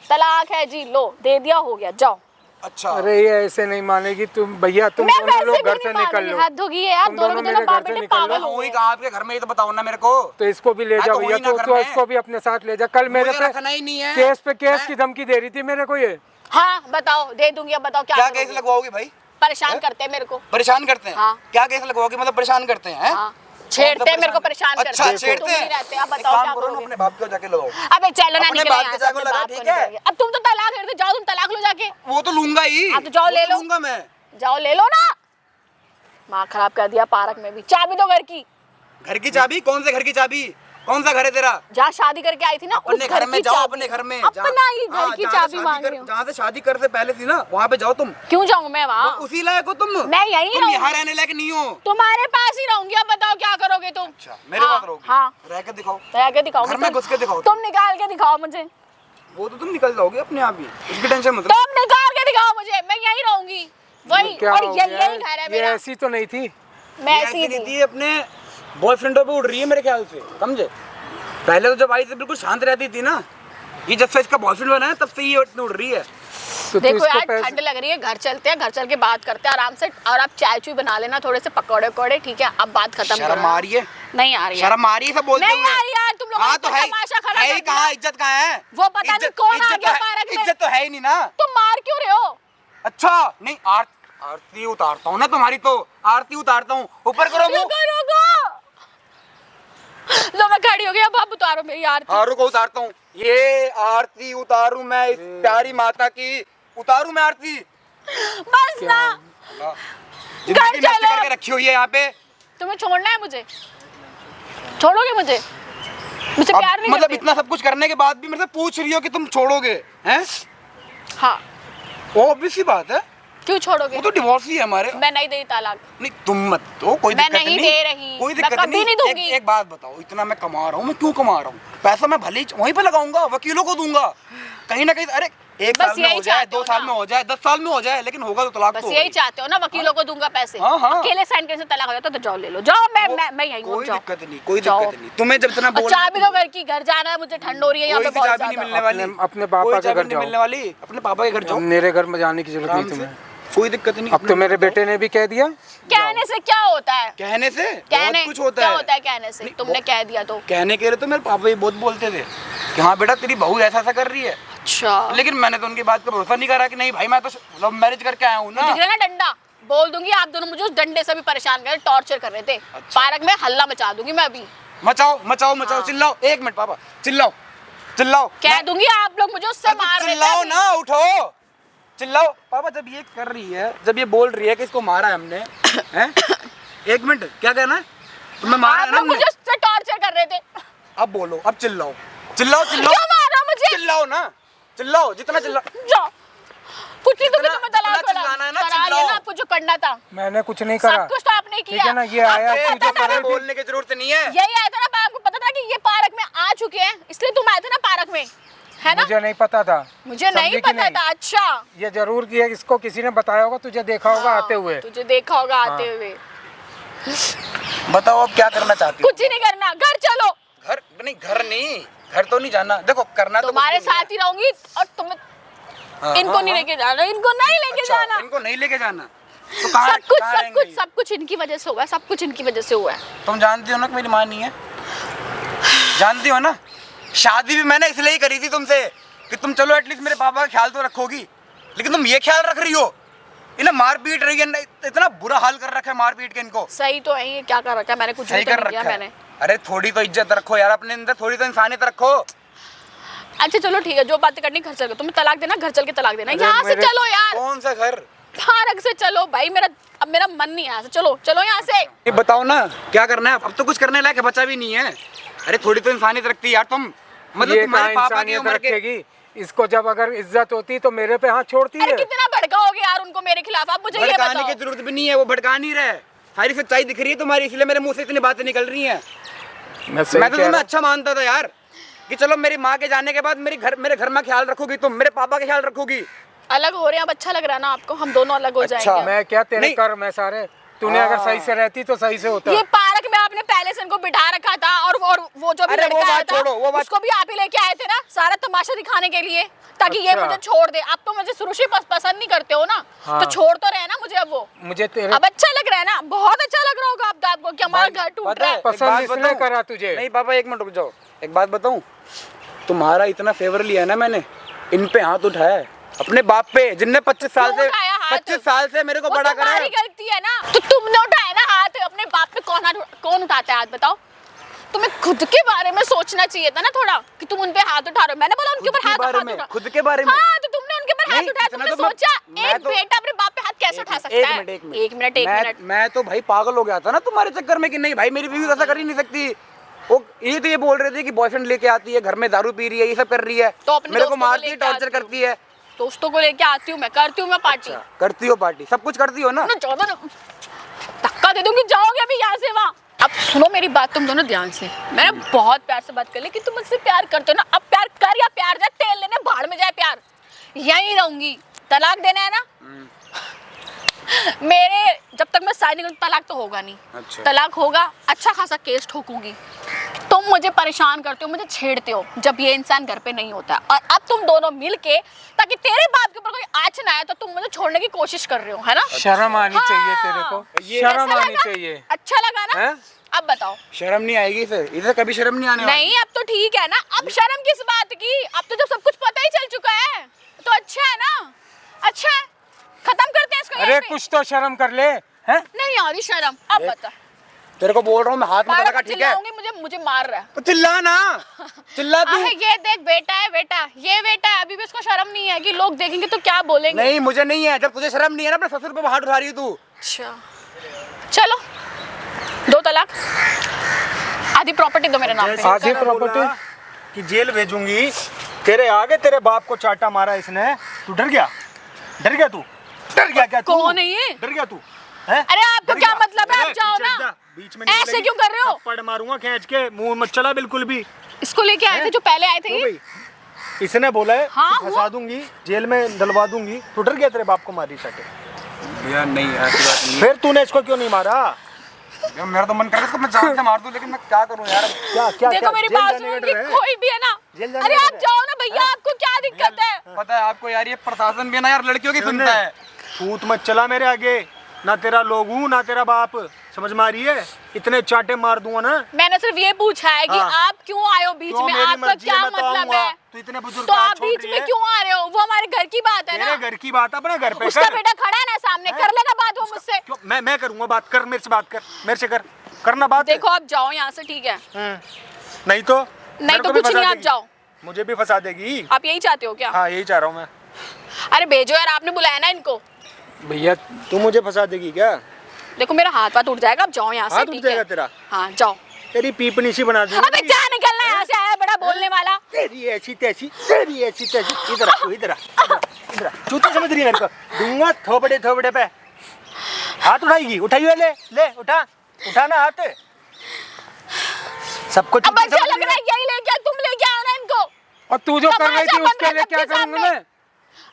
तलाक है जी, लो दे दिया, हो गया, जाओ। अच्छा अरे ये ऐसे नहीं मानेगी तुम भैया, तुम मैं दोनों वैसे लोग भी घर से नहीं निकल मानूंगी, लो। हद होगी है यार, तुम दोनों दोनों के मेरे दोनों बाप घर से बेटे निकल लो। पागल हो वही गए। कहाँ आपके घर में, ये तो बताओ ना मेरे को। तो इसको भी ले मैं जाओ तो भैया, वही ना घर तो में। इसको भी अपने साथ ले जा। कल मेरे मुझे पे रखना ही नहीं है। केस पे केस मैं- की धमकी दे रही थी मेरे को ये। हाँ बताओ, दे दूंगी, अब बताओ क्या क्या करोगे? केस लगवाओगी भाई? परेशान करते हैं मेरे को। परेशान करते हैं? हाँ। क्या केस लगवाओगे, मतलब परेशान करते हैं? हाँ, छेड़ते हैं मेरे को, परेशान करते अच्छा हैं। छेड़ते तुम हैं? नहीं रहते, अब एक बताओ काम क्या करो ना, करोगे? अपने बाप को जाके लगाओ। अबे चलो ना, अपने निकलो बाप यहाँ के से, जाके अपने लगा, बाप को ठीक है? निकल गए। अब तुम तो तलाक करते, जाओ तुम तलाक लो जाके, वो तो लूंगा ही। हाँ, तो जाओ ले लो। लूंगा मैं। जाओ ले लो ना। माँ खराब कर दिया पार्क में भी। चाबी दो घर की। घर की चाबी? कौन से घर की चाबी? कौन सा घर है तेरा? जहाँ शादी करके आई थी ना, उस अपने घर में की जाओ, चाबी। अपने घर में। अपना ही घर की चाबी मांग रही हूँ। जहाँ से शादी करते पहले थी ना, वहाँ पे जाओ तुम। क्यों जाऊँ मैं वहाँ? उसी लायक हो तुम। मैं यहीं तुम रहूंगी। यहाँ रहने लायक नहीं हो। तुम्हारे पास ही रहूंगी, अब बताओ क्या करोगे तुम? अच्छा मेरे हाँ, पास रहोगी? हाँ, रह के दिखाओ। रह के दिखाऊंगी। घर में तुम- घुस के दिखाओ। तुम निकाल के दिखाओ मुझे। वो तो तुम निकल जाओगे अपने आप ही, इसकी टेंशन मत लो। तुम निकाल के दिखाओ मुझे, मैं यहीं रहूंगी। वही, क्या और हो यही गया? घर है ये मेरा। ऐसी तो नहीं थी। मैं ये ऐसी ऐसी थी। थी, अपने बॉयफ्रेंडों पे उड़ रही है मेरे ख्याल से, समझे? पहले तो जब आई थी बिल्कुल शांत रहती थी ना, ये जब से इसका बॉयफ्रेंड बना है तब से ये इतनी उड़ रही है। तो तू देखो इसको यार, पैसे ठंड लग रही है, घर चलते हैं, घर चल के बात करते हैं आराम से। और आप चाय चुई बना लेना, थोड़े से पकौड़े वकौड़े, ठीक है? अब बात खत्म शर्म करो। आ रही है? नहीं आ रही है। शर्म आ रही है सब बोलते नहीं हुए? आ रही यार, तुम लोग हाँ तो है, तमाशा खड़ा है कर ही दिया। कहाँ, इज्जत कहाँ है? वो पता नहीं कौन आ इज्जत गया तो है- पार्क में। इज्जत तो है ही नहीं ना। तुम मार क्यों रहे हो? अच्छा नहीं, आरती उतारता हूँ ना तुम्हारी, तो आरती उतारता हूँ, ऊपर करो मुंह। रुको रुको, लो मैं खड़ी हो गई, अब आप उतारो मेरी आरती। हाँ रुको, उतारता हूँ। ये आरती उतारूं मैं इस प्यारी माता की, उतारूं मैं आरती। बस ना, जिंदगी चलो। नष्ट करके रखी हुई है यहाँ पे। तुम्हें छोड़ना है मुझे? छोड़ोगे मुझे? मुझसे प्यार नहीं मतलब करते? इतना सब कुछ करने के बाद भी मेरे से पूछ रही हो कि तुम छोड़ोगे, हैं? हाँ, ऑब्वियस सी बात है, क्यों छोड़ोगे? वो तो डिवोर्स ही है हमारे। मैं नहीं दे तालाक। नहीं तुम मत दो, कोई मैं दिक्कत नहीं दे रही, कोई मैं दिक्कत कभी नहीं दूंगी। एक बात बताओ, इतना मैं कमा रहा हूँ, मैं क्यों कमा रहा हूँ? पैसा मैं भले ही वहीं पे लगाऊंगा, वकीलों को दूंगा, कहीं ना कहीं। अरे एक बस साल में यही हो जाए, चाहते 2 हो साल ना? में हो जाए, 10 साल में हो जाए, लेकिन होगा तो तलाक बस तो यही होगा ही। चाहते हो ना, वकीलों को दूंगा पैसे। हाँ, हाँ। अकेले साइन करने से तलाक हो जाता तो जाओ ले लो, जाओ। मैं यहीं हूँ, कोई जाओ। दिक्कत नहीं, कोई जाओ। दिक्कत नहीं। तुम्हें जब इतना और बोल चाबी दो घर की, घर जाना है मुझे, ठंड हो रही है यहाँ कोई पे सी बहुत चाबी नहीं ज्यादा। मिलने वाली। अपने पापा कोई के चाबी घर नहीं जाओ। मिलने वाली, अपने पापा के घर अब जाओ मेरे घर में जाने की जरूरत नहीं आराम से। तुम्हें। कोई दिक्कत नहीं। अब तो मेरे बेटे ने भी कह दिया। कहने से क्या होता है? कहने से कहने बहुत कुछ होता क्या है। होता है कहने से? नहीं, तुमने वो- कह दिया तो। कहने के लिए तो मेरे पापा भी बहुत बोलते थे कि हाँ बेटा तेरी बहू ऐसा ऐसा कर रही है, अच्छा, लेकिन मैंने तो उनकी बात का भरोसा नहीं करा कि नहीं भाई मैं तो लव मैरिज करके आया हूँ ना। दिख रहा है ना डंडा? बोल दूंगी, आप दोनों मुझे उस डंडे से भी परेशान कर रहे, टॉर्चर कर रहे थे। पार्क में हल्ला मचा दूंगी मैं अभी। मचाओ मचाओ मचाओ, हाँ। चिल्लाओ। 1 मिनट पापा, चिल्लाओ चिल्लाओ। कह दूंगी आप लोग मुझे उससे अरे तो मार रहे थे चिल्लाओ अभी। ना, उठो चिल्लाओ। पापा जब ये कर रही है, जब ये बोल रही है कि इसको मारा है हमने, हैं? 1 मिनट, क्या कहना है? तुम्हें मारा आप है ना लोग हमने? मुझे उससे टॉर्चर कर रहे थे। अब बोलो, अब चिल्लाओ चिल्लाओ चिल्लाओ। क्यों मार रहे हो मुझे? चिल्लाओ ना, चिल्लाओ जितना चिल्ला। जाओ, कुछ नहीं तो जितना- तुम्हें तलाक जितना चिल्लाना है ना, करा लिया चिल्लाओ। ना आपको जो करना था। मैंने कुछ नहीं करा। सब कुछ तो आपने ठीक है किया ना, ये आया ए, तू जो कर रही थी। बोलने की जरूरत नहीं है। यही आया था ना, आपको पता था कि ये पार्क में आ चुके हैं, इसलिए तुम आए थे ना पार्क में, है ना? मुझे नहीं पता था। मुझे नहीं समझी कि पता था। अच्छा, ये जरूर कि इसको किसी ने बताया होगा, तुझे देखा होगा आते हुए। तुझे देखा होगा आते हाँ। हुए। बताओ अब क्या करना चाहती हो? कुछ ही नहीं करना, घर चलो। घर नहीं, घर नहीं, घर तो नहीं जाना। देखो करना तो तुम्हारे कुछ भी नहीं साथ ही रहूंगी और तुम है। हाँ, इनको हाँ, नहीं हाँ। लेके जाना, इनको नहीं लेके अच्छा, जाना। इनको नहीं लेके जाना तो कहाँ कहाँ रहेंगे ये? सब कुछ इनकी वजह से हुआ है, सब कुछ इनकी वजह से हुआ है। तुम जानती हो ना कि मेरी माँ नहीं है, जानती हो ना? शादी भी मैंने इसलिए ही करी थी तुमसे कि तुम चलो एटलीस्ट मेरे पापा का ख्याल तो रखोगी, लेकिन तुम ये ख्याल रख रही हो, इन्हें मार पीट रही है, इतना बुरा हाल कर रखा है मार पीट के इनको। सही तो है, ये क्या कर रखा है मैंने? कुछ सही भी तो कर नहीं किया रखा है। मैंने। अरे थोड़ी तो इज्जत रखो यार अपने अंदर, थोड़ी तो इंसानियत रखो। अच्छा चलो ठीक है, जो बातें करनी घर चल के, तुम्हें तलाक देना, घर चल के तलाक देना। अरे यहाँ से मेरे- चलो यार, कौन सा घर? पार्क से चलो भाई, अब मेरा मन नहीं है यहाँ से। चलो चलो यहाँ से। ये बताओ ना क्या करना है? अब तो कुछ करने लायक बचा भी नहीं है। अरे थोड़ी तो इंसानियत रखती है यार तुम, मतलब ये तुम्हारे कहाँ पापा की इंसानियत उम्र के। रखेगी? इसको जब अगर इज्जत होती तो मेरे पे हाथ छोड़ती अरे है। कितना भड़काओगे यार उनको मेरे खिलाफ, आप मुझे ये भड़काने बताओ। की जरूरत भी नहीं है, वो भड़का नहीं रहे। सारी सच्चाई दिख रही है तुम्हारी, इसलिए मेरे मुंह से इतनी बातें निकल रही हैं। मैं सही मैं तो कह तुम्हें रहा अच्छा मानता था यार कि चलो मेरी माँ के जाने के बाद मेरे घर में ख्याल रखोगी तुम, मेरे पापा का ख्याल रखोगी। अलग हो रहे हैं अब, अच्छा लग रहा है ना आपको? हम दोनों अलग हो अच्छा, हूं। जाएंगे। मैं क्या तेरे नहीं। कर्म है सारे। तूने अगर सही से रहती तो सही से होता। ये पार्क में आपने पहले से इनको बिठा रखा था, और वो जो भी अरे वो लड़का आया बात था छोड़ो, वो बात- उसको भी आप ही लेके आए थे ना, सारा तमाशा दिखाने के लिए, ताकि ये अच्छा। मुझे छोड़ दे। अब तो मुझे शुरू से पसंद नहीं करते हो ना, हाँ। तो छोड़ तो रहे ना मुझे अब वो। मुझे तेरे अब अच्छा लग रहा है ना, बहुत अच्छा लग रहा होगा अब आपको कि हमारा घर टूट पता रहा है, है। एक पसंद बात इसने बताऊं? करा तुझे। नहीं पापा एक मिनट रुक जाओ, एक बात बताऊं, तुम्हारा इतना फेवर लिया है ना मैंने, इन पे हाथ उठाया है अपने बाप पे, जिनने 25 साल क्यों से उठाया हाथ? 25 साल से मेरे को वो बड़ा करा तुम्हारी है। गलती है ना, तो तुमने उठाया ना हाथ अपने बाप पे। कौन उठाता है हाथ बताओ? तुम्हें खुद के बारे में सोचना चाहिए था ना थोड़ा, कि तुम उन पे हाथ उठा रहे हो। मैंने बोला उनके खुद ऊपर के हाथ बारे हाथ में, उठा। खुद के बारे में। हाँ, तो तुमने उनके ऊपर हाथ नहीं, उठाया, इतना तुमने तो मैं- सोचा मैं एक तो- बेटा अपने बाप पे हाथ कैसे उठा सकता है? एक मिनट एक मिनट। मैं तो भाई पागल हो गया था ना तुम्हारे चक्कर में कि नहीं भाई मेरी बीवी ऐसा कर ही नहीं सकती। वो ये बोल रहे थे कि बॉयफ्रेंड लेके आती है, घर में दारू पी रही है, ये सब कर रही है, तो अपने मेरे को दोस्तों को मारती है, लेके टॉर्चर आती हूँ। करती है। दोस्तों को लेके आती हूँ मैं, करती हूँ मैं पार्टी। अच्छा, करती हो पार्टी, सब कुछ करती हो ना? ना ज्यादा ना धक्का दे दूंगी, जाओगे अभी यहाँ से वहाँ। अब सुनो मेरी बात तुम दोनों ध्यान से। मैंने बहुत प्यार से बात कर ली कि तुम मुझसे प्यार करते हो ना, अब प्यार कर या प्यार जाए, तेल लेने भाड़ में जाए प्यार, यहीं रहूंगी। तलाक देना है ना, मेरे जब तक मैं साइन नहीं करूँ तलाक तो होगा नहीं। अच्छा। तलाक होगा, अच्छा खासा केस ठोकूंगी। तुम मुझे परेशान करते हो, मुझे छेड़ते हो जब ये इंसान घर पे नहीं होता, और अब तुम दोनों मिलके, ताकि तेरे बाप के ऊपर कोई आँच ना आए, तो तुम मुझे छोड़ने की कोशिश कर रहे हो, है ना? शर्म आनी हाँ। चाहिए तेरे को, ये शर्म कैसा आनी लगा? चाहिए। अच्छा लगा ना? हैं? अब बताओ। शर्म नहीं आएगी इसे कभी शर्म नहीं आने वाली। नहीं, अब तो ठीक है ना, अब शर्म किस बात की? अब तो जब सब कुछ पता ही चल चुका है, तो अच्छा है ना, अच्छा है, खत्म करते हैं इसको अरे यहीं पे। कुछ तो शर्म कर ले, हैं? नहीं आ रही शर्म, अब बता। तेरे को बोल रहा हूँ मैं, हाथ में बार लगा, बार ठीक है? चिल्लाऊंगी, मुझे मार रहा है। तो चिल्ला ना, चिल्ला तू। ये देख बेटा है, बेटा ये बेटा है, अभी भी इसको शर्म नहीं है कि लोग देखेंगे तो क्या बोलेंगे। नहीं मुझे नहीं है, जब तुझे शर्म नहीं है ना अपने ससुर पे हाथ उठा रही है तू। अच्छा चलो, 2 तलाक, आधी प्रॉपर्टी दो मेरे नाम पे। जैसे आधी मैंने बोला प्रॉपर्टी? कि जेल भेजूंगी, तेरे आगे तेरे बाप को चाटा मारा इसने, तू डर गया? डर गया तू? डर गया क्या तू? कौन है ये? डर गया तू? हैं? अरे आपको डर क्या गया? मतलब है? आप अरे, जाओ पीछे हट ना। जा, बीच में नहीं ऐसे बोलेगी, क्यों कर रहे हो? थप्पड़ मारूंगा खींच के, मुंह मत चला बिल्कुल भी। इसको लेके आए थे जो पहले आए थे तो ये? भाई इसने बोला है हाँ, कि फंसा दूंगी, जेल में डलवा दूंगी, तो डर गया तेरे बाप को मारी चाटे? यार नहीं ऐसी बात नहीं फिर तूने इसको क्यों नहीं मारा? है। मेरा तो मन कर रहा है इसको मैं जान से मार दूं, लेकिन मैं क्या करूं यार? क्या क्या देखो क्या? मेरी जेल बात जाने का सुनो, डर ये है? कोई भी है ना, जेल जाने अरे का आप डर है? जाओ ना भैया, आपको क्या दिक्कत है? पता है आपको यार, ये प्रशासन भी है ना यार, लड़कियों की सुनता है। छूत मत चला मेरे आगे, ना तेरा लोग हूँ ना तेरा बाप, समझ में आ रही है? इतने चाटे मार दूंगा ना। मैंने सिर्फ ये पूछा है कि हाँ। आप क्यों आए हो बीच तो में, मेरी आपका मर्जी है, क्या मैं तो मतलब आऊंगा। है? तू इतने बुजुर्ग तो का हाथ आप छोड़ बीच रही में है। क्यों आ रहे हो? वो हमारे घर की बात है तेरे ना। घर की बात अपने घर पे उसका कर। बेटा खड़ा है ना सामने, कर लेगा बात वो मुझसे। क्यों? मैं करूंगा बात, कर मेरे से बात कर, मेरे से कर, करना बात। देखो आप जाओ यहाँ से, ठीक है? नहीं तो नहीं मेरे तो को भी कुछ नहीं, फंसा आप देगी। जाओ। मुझे भी फंसा देगी। आप यही चाहते हो क्या? हाँ यही चाह रहा हूँ मैं। अरे भेजो यार, आपने बुलाया ना इनको। भैया तू मुझे फंसा देगी क्या? देखो मेरा हाथ उठ जाएगा, आप जाओ यहाँ से, हाथ उठ ठीक जाएगा है? तेरा? हाँ जाओ। तेरी पीपनी सी बना दूंगी। अबे क्या निकलना है यहाँ से, आया बड़ा बोलने वाला। तेरी ऐसी तैसी, तेरी ऐसी तैसी। इधर आ, तू इधर आ, इधर आ। चूती समझ रही है मेरे को? दूंगा थोबड़े थोबड़े पे। हाथ उठाएगी? उठाइए, ले ले उठा, उठाना हाथ। सबको अब चूती अच्छा समझ लग रही रहा है? है, यही लेके तुम लेके आओ ना इनको। और तू जो कर रही थी तमाशा उसके बन लिए रहा क्या सबके करूंगा सामने। मैं?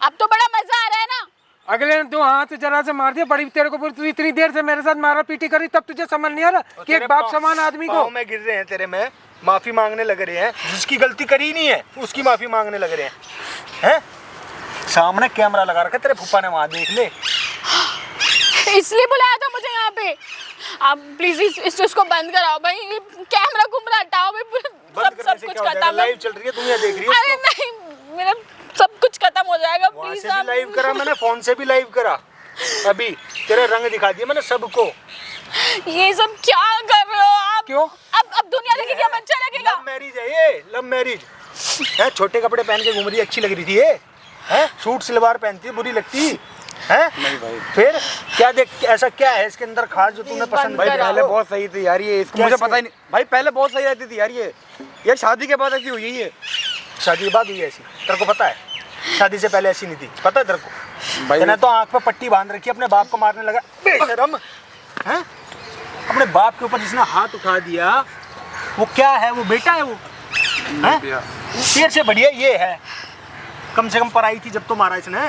अब तो बड़ा मजा आ रहा है ना। अगले ने तू हाथ जरा से मार दिया, बड़ी तेरे को तू इतनी देर से मेरे साथ मारा पीटी करी, तब तुझे समझ नहीं आ रहा कि तेरे एक बाप पाँव- समान आदमी को। पाँव में गिर रहे हैं तेरे में, माफी मांगने लग रहे हैं। जिसकी गलती करी ही नहीं है उसकी माफी मांगने लग रहे हैं। हैं? सामने कैमरा लगा रखा है तेरे फूफा ने, वहां देख ले। इसलिए बुलाया था मुझे यहाँ पे। आप प्लीज इसको बंद कराओ भाई, ये कैमरा कुमरा हटाओ भाई, बंद करने सब से कुछ क्या हो जाएगा? खत्म। लाइव चल रही है, दुनिया देख रही है अरे उसको। नहीं, मेरा सब कुछ खत्म हो जाएगा, वहाँ प्लीज से भी लाइव करा मैंने, फोन से भी लाइव करा। अभी तेरे रंग दिखा दिए मैंने सबको। ये सब क्या कर रहे हो आप? क्यों? अब दुनिया देखेगी, अब अच्छा लगेगा। लव मैरिज है ये, लव मैरिज है। छोटे कपड़े पहन के घूम रही है, अच्छी लग रही थी ये? है सूट सलवार पहनती है, बुरी लगती है? नहीं भाई, फिर क्या देख, ऐसा क्या है इसके अंदर खास जो तूने पसंद भाई करा। पहले बहुत सही थी यार ये, इसको मुझे कैसे? पता ही नहीं भाई, पहले बहुत सही रहती थी यार ये शादी के बाद ऐसी हुई है ये। शादी के बाद हुई ऐसी? तेरे को पता है शादी से पहले ऐसी नहीं थी? पता है तेरे को? भाई मैंने तो आंख पे पट्टी बांध रखी, अपने बाप को मारने लगा बेशरम। हैं? अपने बाप के ऊपर जिसने हाथ उठा दिया वो क्या है, वो बेटा है वो हैं? तेरे से बढ़िया ये है, कम से कम पढ़ाई थी जब तो मारा इसने।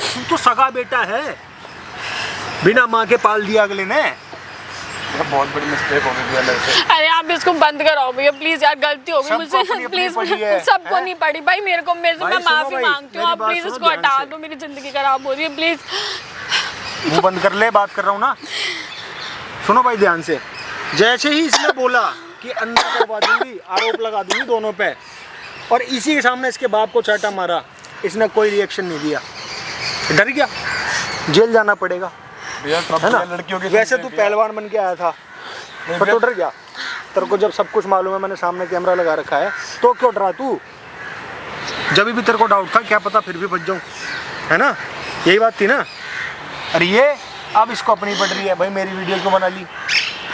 तू तो सगा बेटा है, बिना माँ के पाल दिया अगले ने। बहुत बड़ी मिस्टेक हो गई भैया मेरे से। अरे आप इसको बंद कराओ भैया प्लीज यार, गलती हो गई सबको मुझसे अपनी अपनी प्लीज। पड़ी है, सबको हैं? नहीं पड़ी भाई, मेरे से भाई मैं सुनो माफी भाई, मांगती हूँ। मेरी आप बात प्लीज सुनो इसको ध्यान हटा से। दो, मेरी जिंदगी खराब हो रही है प्लीज। मुंह बंद कर ले, बात कर रहा हूँ ना। सुनो भाई ध्यान से, जैसे ही इसने बोला कि अंदर करवा दूंगी, आरोप लगा दूंगी दोनों पे, और इसी के सामने इसके बाप को चाटा मारा, इसने कोई रिएक्शन नहीं दिया, डर गया, जेल जाना पड़ेगा, भैया सब है ना? लड़कियों की वैसे तू पहलवान बन के आया था, पर तो डर गया। तेरे को जब सब कुछ मालूम है, मैंने सामने कैमरा लगा रखा है, तो क्यों डरा तू? जब भी तेरे को डाउट था, क्या पता फिर भी बच जाऊं, है ना? यही बात थी ना। अरे ये अब इसको अपनी पड़ रही है भाई, मेरी वीडियो क्यों बना ली?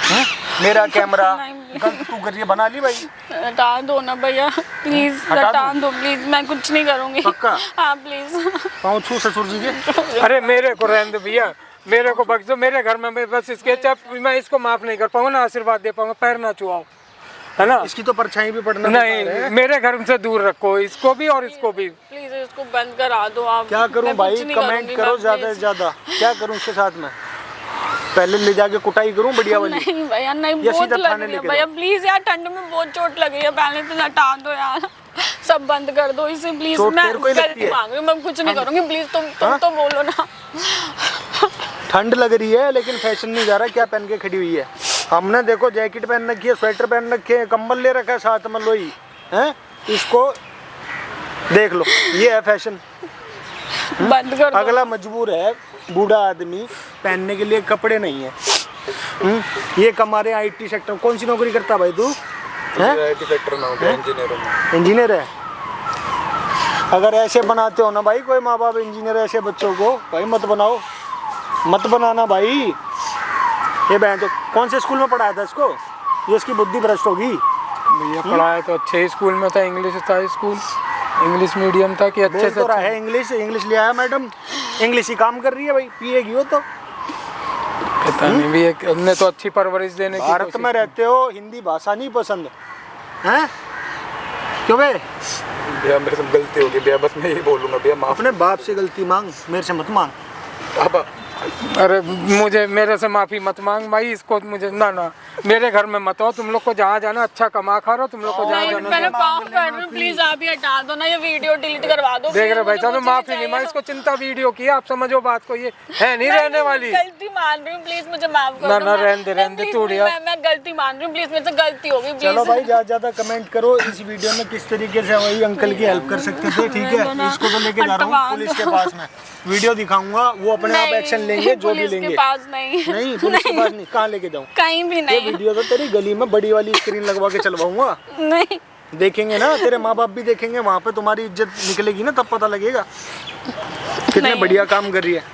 हैं? मेरा कैमरा गलत तू कर रही है, बना ली भाई। हटा दो ना भैया प्लीज, हटा हटा दूं? दो प्लीज, मैं कुछ नहीं करूंगी। पक्का? हाँ प्लीज। पाँव छू ससुर जी के। अरे मेरे को रहने दो भैया, मेरे को बख्श दो। मेरे घर में बस इसके मैं इसको माफ नहीं कर पाऊंगा ना आशीर्वाद दे पाऊंगा, पैर ना छुआओ, है ना? इसकी तो परछाई भी पड़ना बेकार नहीं, है। मेरे घर से दूर रखो इसको भी और इसको भी। प्लीज इसको बंद करा दो आप। क्या करूं मैं भाई, कुछ नहीं कमेंट करूंगी, करो मैं ज्यादा से please। ज्यादा। क्या करूं उसके साथ में? पहले ले जाके कुटाई करूं बढ़िया वाली? नहीं भैया नहीं, या बहुत सीधा लग थाने रही है लेके भैया जाओ? प्लीज यार, ठंड में बहुत चोट लगी है, पहले तो हटा दो यार, सब बंद कर दो इसे प्लीज। चोट मैं तेरे को ही लगती गलती है? मांग रही हूँ, मैं कुछ नहीं करूंगी प्लीज, तुम हाँ? तो बोलो ना। ठंड लग रही है लेकिन फैशन नहीं जा रहा, क्या पहन के खड़ी हुई है? हमने देखो जैकेट पहन रखी है, स्वेटर पहन रखे है, कंबल ले रखा है साथ में, लोई है, इसको देख लो, ये है फैशन। बंद कर दो। अगला मजबूर है, बूढ़ा आदमी, पहनने के लिए कपड़े नहीं है। ये कमा रहे IT सेक्टर। कौन सी नौकरी करता भाई तू? IT सेक्टर में हूँ, इंजीनियर हूँ। इंजीनियर है। अगर ऐसे बनाते हो ना भाई, कोई माँ बाप इंजीनियर ऐसे बच्चों को, भाई मत बनाओ, मत बनाना भाई। ये बहन तो कौन से स्कूल में पढ़ाया था इसको? ये इसकी बुद्धि भ्रष्ट होगी। भैया पढ़ाया तो अच्छे स्कूल में था, इंग्लिश था स्कूल, इंग्लिश मीडियम था कि अच्छे बोल से तो रहा है इंग्लिश, इंग्लिश ले आया मैडम, इंग्लिश ही काम कर रही है भाई, पिएगी हो तो। पता नहीं भैया, हमने तो अच्छी परवरिश देने की भारत कोशिश में रहते हो, हिंदी भाषा नहीं पसंद हैं? क्यों बे? भैया मेरे से गलती हो गई भैया, बस मैं यही बोलूँगा भैया, माफ। अपने बाप से गलती मांग, मेरे से मत मांग। अब अरे मुझे, मेरे से माफी मत मांग भाई, इसको मुझे ना ना मेरे घर में मत आओ। तुम लोग को जहाँ जाना, अच्छा कमा खा रहो, तुम लोग को जहाँ नहीं, जाना। मैंने पाँव कर रही हूँ, प्लीज आप ही हटा दो ना, ये वीडियो डिलीट करवा दो। देख रहे भाई मुझे साहब, कुछ माफी नहीं चाहिए मांगी, इसको चिंता वीडियो की, आप समझो बात को, ये है नहीं रहने वाली। गलती मान रही हूँ प्लीज, मुझे माफ कर ना दो। ना मैं- रहने दे please, तोड़िया। मैं गलती मान रही हूँ प्लीज, मेरे से गलती हो गई चलो भाई प्लीज। ज्यादा ज्यादा कमेंट करो इस वीडियो में, किस तरीके से वही अंकल की हेल्प कर सकते थे, ठीक है? इसको तो लेके जा रहा हूँ पुलिस के पास में, वीडियो दिखाऊंगा, वो अपने आप एक्शन लेंगे, जो भी पुलिस लेंगे। के पास नहीं, नहीं पुलिस के पास नहीं, कहाँ लेके जाऊँ? कहीं भी ये नहीं, वीडियो तो तेरी गली में बड़ी वाली स्क्रीन लगवा के चलवाऊंगा, नहीं। देखेंगे ना, तेरे माँ बाप भी देखेंगे, वहाँ पे तुम्हारी इज्जत निकलेगी ना, तब पता लगेगा कितने नहीं। बढ़िया काम कर रही है।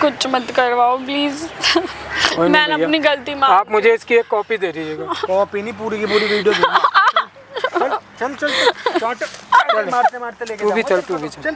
कुछ मत करवाओ प्लीज, नहीं मैंने भैया। अपनी गलती मान। आप मुझे इसकी एक कॉपी दे दीजिएगा। कॉपी नहीं, पूरी की पूरी वीडियो दूंगा। चल चल चल चल, चाट मारते मारते लेके तू भी जाऊंगा। चल, तू भी चल। चल